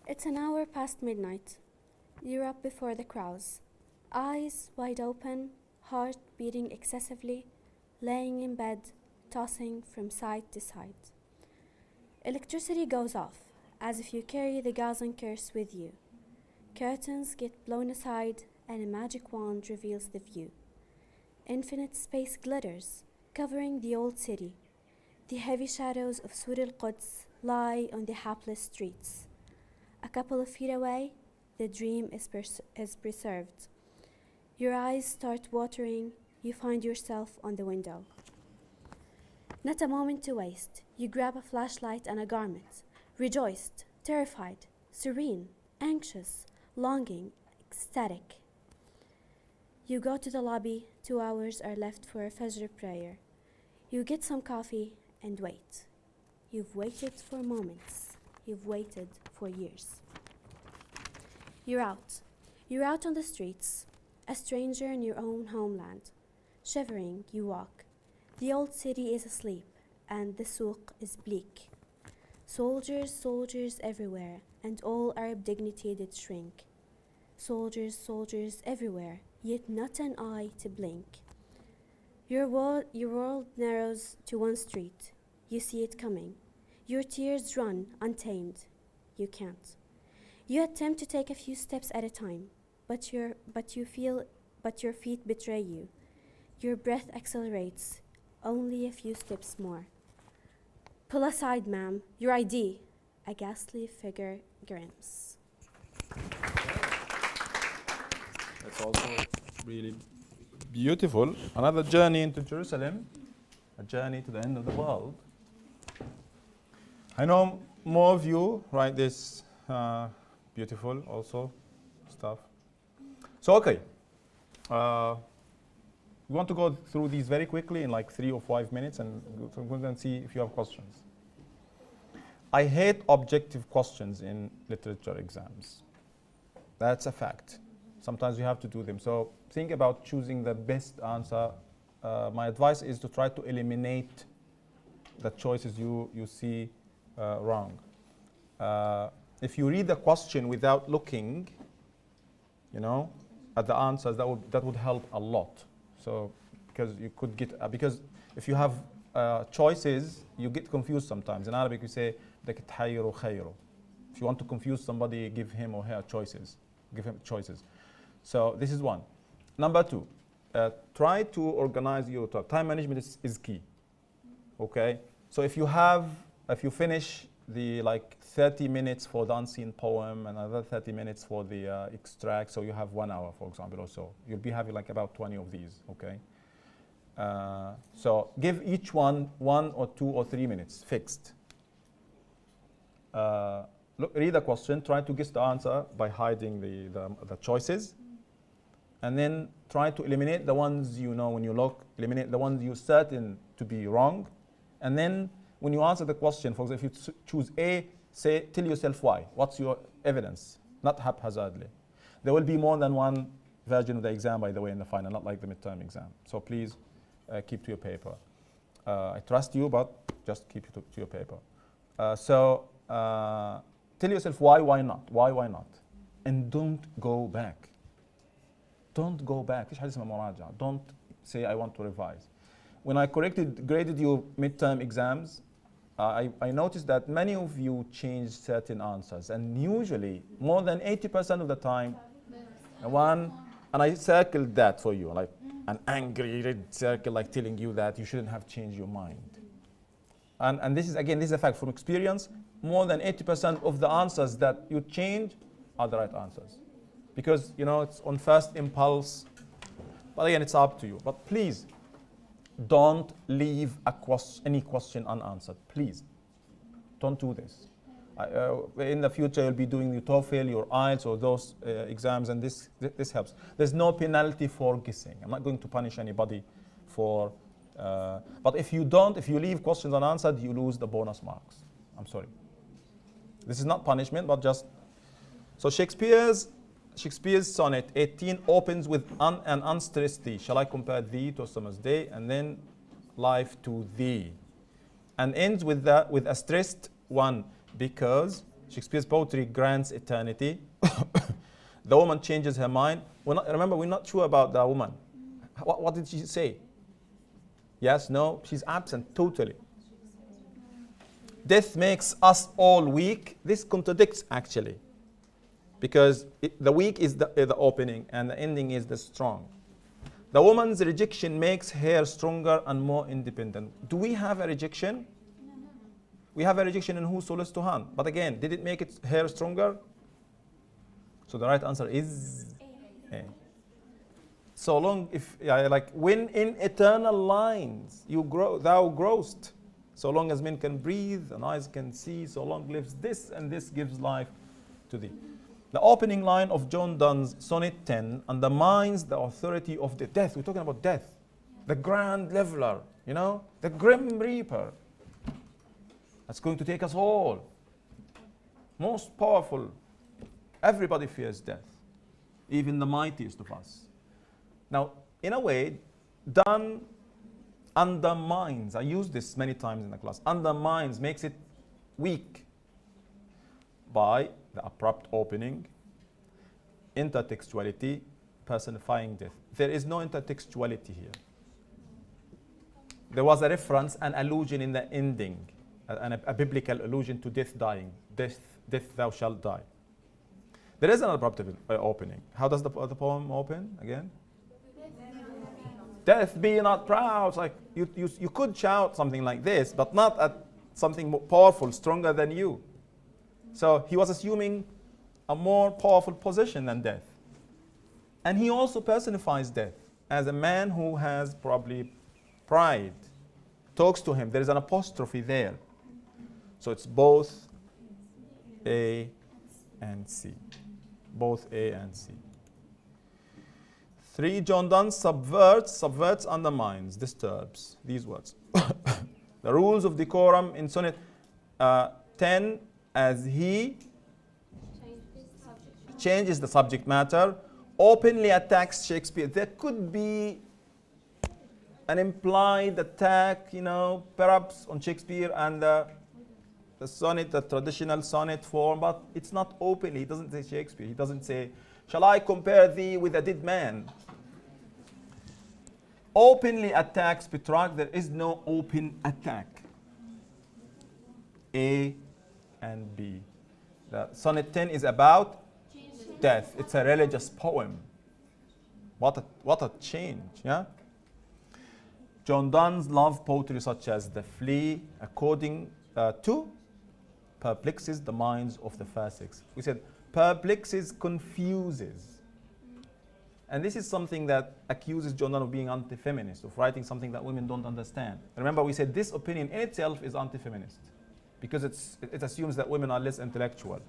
It's an hour past midnight. You're up before the crows. Eyes wide open, heart beating excessively, laying in bed, tossing from side to side. Electricity goes off, as if you carry the Gazan curse with you. Curtains get blown aside, and a magic wand reveals the view. Infinite space glitters, covering the old city. The heavy shadows of Sur al-Quds lie on the hapless streets. A couple of feet away, the dream is preserved. Your eyes start watering, you find yourself on the window. Not a moment to waste. You grab a flashlight and a garment, rejoiced, terrified, serene, anxious, longing, ecstatic. You go to the lobby. 2 hours are left for a Fajr prayer. You get some coffee and wait. You've waited for moments. You've waited for years. You're out. You're out on the streets, a stranger in your own homeland. Shivering, you walk. The old city is asleep, and the souk is bleak. Soldiers, soldiers everywhere, and all Arab dignity did shrink. Soldiers, soldiers everywhere, yet not an eye to blink. Your world narrows to one street. You see it coming. Your tears run untamed. You can't. You attempt to take a few steps at a time, but your feet betray you. Your breath accelerates. Only a few steps more. Pull aside, ma'am. Your ID. A ghastly figure grins. That's also really beautiful. Another journey into Jerusalem, a journey to the end of the world. I know more of you write this beautiful also stuff. So okay, We want to go through these very quickly in like 3 or 5 minutes and go and see if you have questions. I hate objective questions in literature exams. That's a fact. Sometimes you have to do them. So think about choosing the best answer. My advice is to try to eliminate the choices you see wrong. If you read the question without looking, at the answers, that would help a lot. So because you could get because if you have choices, you get confused sometimes. In Arabic, we say بدك تحيره خيره. If you want to confuse somebody, give him or her choices. Give him choices. So this is one. Number 2, try to organize your talk. Time management is key. Okay. So if you finish the 30 minutes for the unseen poem and another 30 minutes for the extract, so you have 1 hour, for example, or so. You'll be having about 20 of these. Okay. So give each one 1 or 2 or 3 minutes fixed. Read the question, try to guess the answer by hiding the choices, and then try to eliminate the ones when you look, eliminate the ones you're certain to be wrong, and then when you answer the question, for example, if you choose A, tell yourself why. What's your evidence? Not haphazardly. There will be more than one version of the exam, by the way, in the final, not like the midterm exam. So please keep to your paper. I trust you, but just keep to your paper. Tell yourself why not, and don't go back. Don't go back. Don't say I want to revise. When I graded your midterm exams, I noticed that many of you changed certain answers, and usually more than 80% of the time, and I circled that for you, like an angry red circle, telling you that you shouldn't have changed your mind. And this is a fact from experience. More than 80% of the answers that you change are the right answers, because it's on first impulse. But again, it's up to you. But please, don't leave any question unanswered. Please, don't do this. In the future, you'll be doing your TOEFL, your IELTS, or those exams, and this helps. There's no penalty for guessing. I'm not going to punish anybody for. But if you leave questions unanswered, you lose the bonus marks. I'm sorry. This is not punishment, but just. So Shakespeare's sonnet 18 opens with an unstressed thee. Shall I compare thee to a summer's day, and then life to thee, and ends with a stressed one, because Shakespeare's poetry grants eternity. The woman changes her mind. We're not sure about the woman. What did she say? Yes, no, she's absent totally. Death makes us all weak. This contradicts actually, because the weak is the opening and the ending is the strong. The woman's rejection makes her stronger and more independent. Do we have a rejection? We have a rejection in Whoso Lives to Hand. But again, did it make her stronger? So the right answer is A. So long when in eternal lines thou growest, so long as men can breathe and eyes can see, so long lives this, and this gives life to thee. The opening line of John Donne's Sonnet 10 undermines the authority of the death. We're talking about death. The grand leveler, the grim reaper. That's going to take us all. Most powerful. Everybody fears death. Even the mightiest of us. Now, in a way, Donne undermines, I use this many times in the class, undermines, makes it weak by the abrupt opening, intertextuality, personifying death. There is no intertextuality here. There was a reference, an allusion in the ending, a biblical allusion to death dying. Death thou shalt die. There is an abrupt opening. How does the poem open again? Death be not proud. It's like you could shout something like this, but not at something more powerful, stronger than you. So he was assuming a more powerful position than death. And he also personifies death as a man who has probably pride. Talks to him. There is an apostrophe there. So it's both A and C. Both A and C. 3, John Donne subverts, undermines, disturbs. These words. The rules of decorum in sonnet 10, as he changes the subject matter, openly attacks Shakespeare. There could be an implied attack, perhaps on Shakespeare and the sonnet, the traditional sonnet form, but it's not openly. He doesn't say Shakespeare. He doesn't say, shall I compare thee with a dead man? Openly attacks Petrarch. There is no open attack. A and B. The sonnet 10 is about death. It's a religious poem. What a change, yeah? John Donne's love poetry, such as The Flea, according to, perplexes the minds of the classics. We said perplexes, confuses. And this is something that accuses John Donne of being anti-feminist, of writing something that women don't understand. Remember, we said this opinion in itself is anti-feminist because it assumes that women are less intellectual.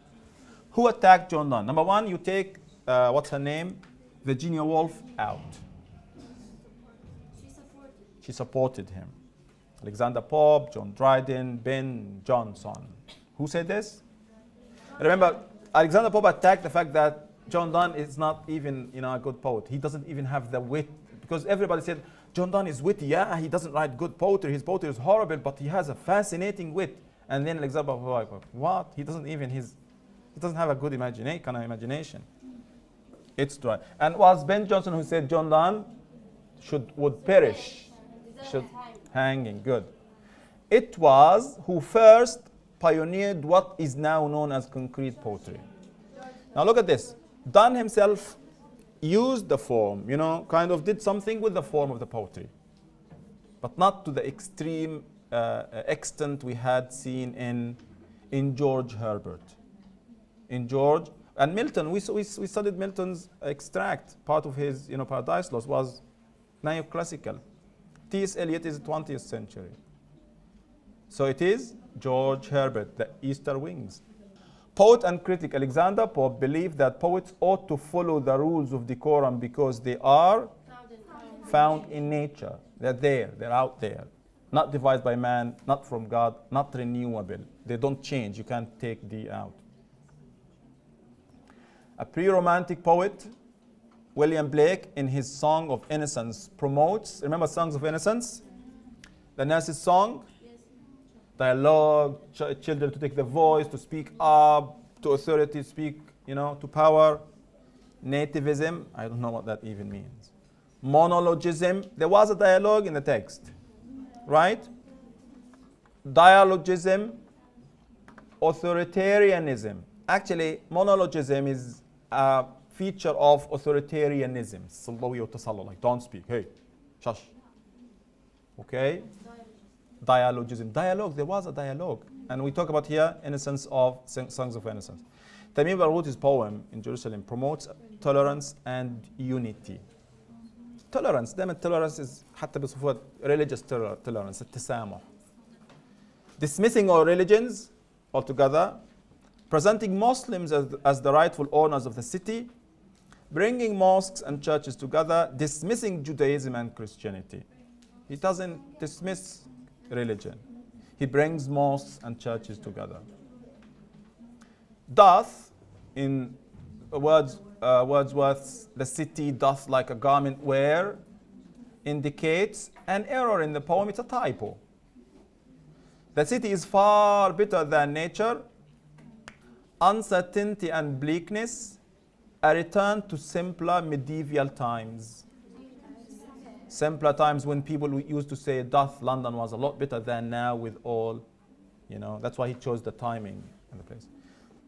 Who attacked John Donne? Number one, you take, what's her name? Virginia Woolf out. She supported him. Alexander Pope, John Dryden, Ben Jonson. Who said this? Remember, Alexander Pope attacked the fact that John Donne is not even a good poet. He doesn't even have the wit. Because everybody said, John Donne is witty. Yeah, he doesn't write good poetry. His poetry is horrible, but he has a fascinating wit. And then Alexander Pope was like, what? He doesn't have a good imagination. It's dry. And it was Ben Jonson who said John Donne would perish. Should hanging. Good. It was who first pioneered what is now known as concrete poetry. Now look at this. Donne himself used the form, kind of did something with the form of the poetry, but not to the extreme extent we had seen in George Herbert. In George and Milton, we studied Milton's extract. Part of his Paradise Lost was neoclassical. T.S. Eliot is 20th century. So it is George Herbert, the Easter Wings. Poet and critic Alexander Pope believed that poets ought to follow the rules of decorum because they are found in nature. They're there, they're out there. Not devised by man, not from God, not renewable. They don't change. You can't take the out. A pre-romantic poet, William Blake, in his Song of Innocence, promotes, remember Songs of Innocence? The nurse's song? Dialogue, children to take the voice, to speak up, to authority, speak, to power. Nativism, I don't know what that even means. Monologism, there was a dialogue in the text, right? Dialogism, authoritarianism. Actually, monologism is a feature of authoritarianism. Like, don't speak, hey, shush. Okay? Dialogism. Dialogue, there was a dialogue. And we talk about here Innocence of Songs of Innocence. Tamim Barghouti's poem in Jerusalem promotes tolerance and unity. Tolerance, دائما tolerance is حتى بصفوها religious tolerance, التسامح. Dismissing all religions altogether, presenting Muslims as the rightful owners of the city, bringing mosques and churches together, dismissing Judaism and Christianity. He doesn't dismiss religion. He brings mosques and churches together. Doth, in Wordsworth's The City Doth Like a Garment Wear, indicates an error in the poem. It's a typo. The city is far better than nature. Uncertainty and bleakness, a return to simpler medieval times. Simpler times when people used to say, doth London was a lot better than now with all, that's why he chose the timing and the place.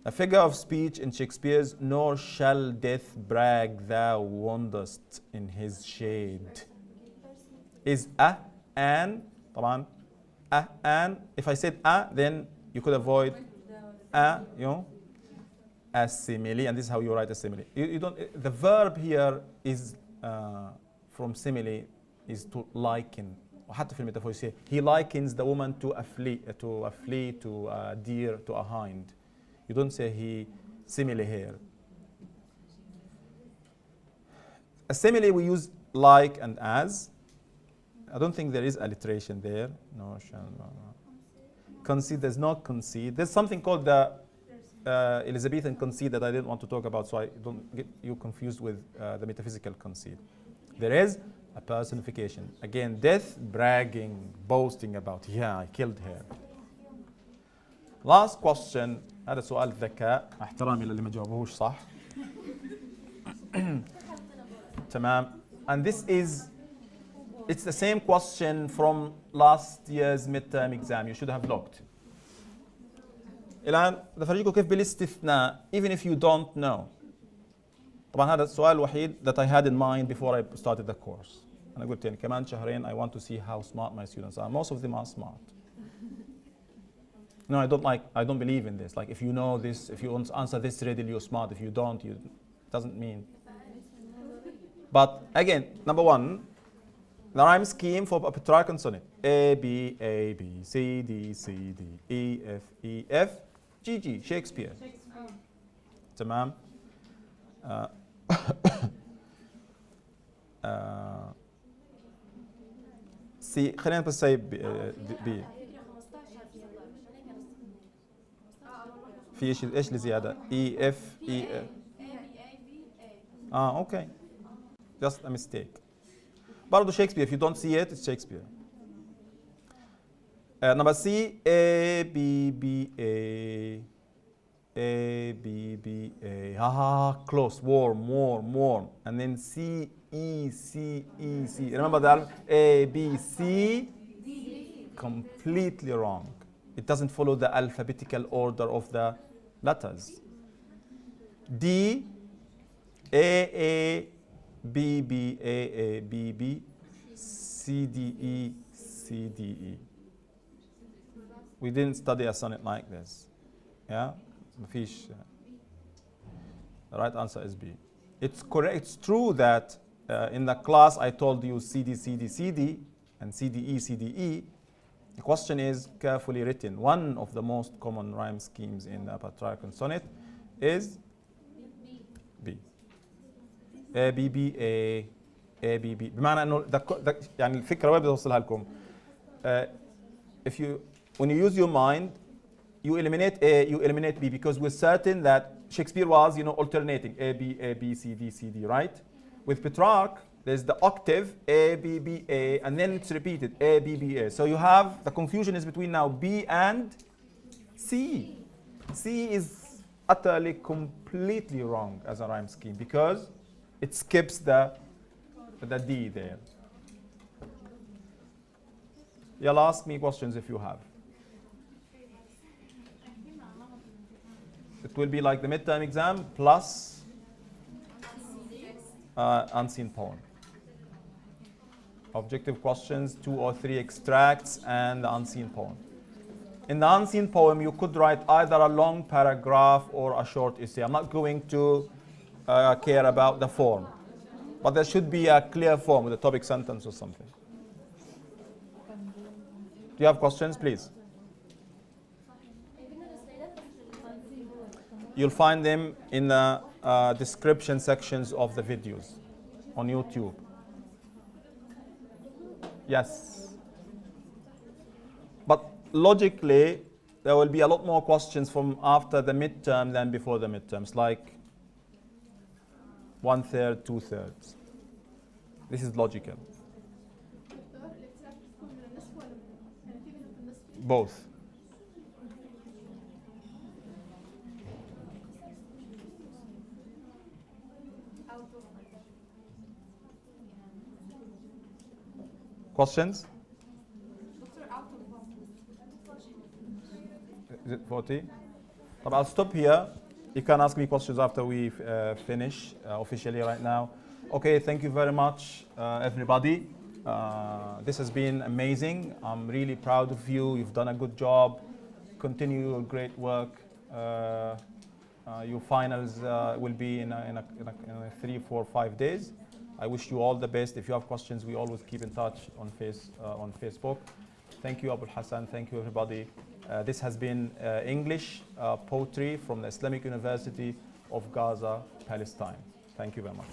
A figure of speech in Shakespeare's nor shall death brag thou wanderest in his shade is a, an, طبعا, a, an. If I said a, then you could avoid a, a simile, and this is how you write a simile. You don't, the verb here is from simile is to liken. وحتى في الميتافور you say he likens the woman to a flea, to a deer, to a hind. You don't say he simile here. A simile we use like and as. I don't think there is alliteration there. No, no. Concede, there's no concede. There's something called the Elizabethan concede that I didn't want to talk about, so I don't get you confused with the metaphysical concede. There is a personification. Again, death, bragging, boasting about, yeah, I killed her. Last question. هذا سؤال ذكاء. احترامي للي ما جاوبوهوش صح. تمام. And this is, it's the same question from last year's midterm exam. You should have looked. الآن بدي أفرجيكم كيف بالاستثناء even if you don't know. طبعا هذا السؤال الوحيد that I had in mind before I started the course. أنا قلت يعني كمان شهرين I want to see how smart my students are. Most of them are smart. No, I don't believe in this. Like if you know this, if you answer this readily, you're smart. If you don't, it doesn't mean. But again, number one, the rhyme scheme for a Petrarch sonnet. A, B, C, D, C, D, E, F, G, G, Shakespeare. تمام. C, خلينا بس say B. في ايش اللي زياده؟ E, F, E, F. Okay. Just a mistake. برضه Shakespeare. If you don't see it, it's Shakespeare. Number C, A, B, B, A. A, B, B, A. Close. Warm. And then C, E, C, E, C. Remember that? A, B, C. D. Completely wrong. It doesn't follow the alphabetical order of the letters. D, A, B, B, A, B, B, C, D, E, C, D, E. We didn't study a sonnet like this. Yeah? مفيش. The right answer is B. It's correct. It's true that in the class I told you CD, CD, CD, and CDE, CDE. The question is carefully written. One of the most common rhyme schemes in the Petrarch sonnet is B. A, B, B, A, A, B, B. بمعنى إنه يعني الفكرة وين بدي أوصلها لكم. If you, when you use your mind, you eliminate A, you eliminate B, because we're certain that Shakespeare was, alternating A, B, C, D, right? With Petrarch, there's the octave A, B, B, A, and then it's repeated A, B, B, A. So you have, the confusion is between now B and C. C is utterly, completely wrong as a rhyme scheme because it skips the D there. You'll ask me questions if you have. It will be like the midterm exam plus unseen poem. Objective questions, 2 or 3 extracts, and the unseen poem. In the unseen poem, you could write either a long paragraph or a short essay. I'm not going to care about the form, but there should be a clear form with a topic sentence or something. Do you have questions, please? You'll find them in the description sections of the videos on YouTube. Yes. But logically, there will be a lot more questions from after the midterm than before the midterms, like 1/3, 2/3. This is logical. Both. Questions? Is it 40? But I'll stop here. You can ask me questions after we finish officially right now. Okay, thank you very much, everybody. This has been amazing. I'm really proud of you. You've done a good job. Continue your great work. Your finals will be in 3, 4, 5 days. I wish you all the best. If you have questions, we always keep in touch on Facebook. Thank you, Abu Hassan. Thank you, everybody. This has been English poetry from the Islamic University of Gaza, Palestine. Thank you very much.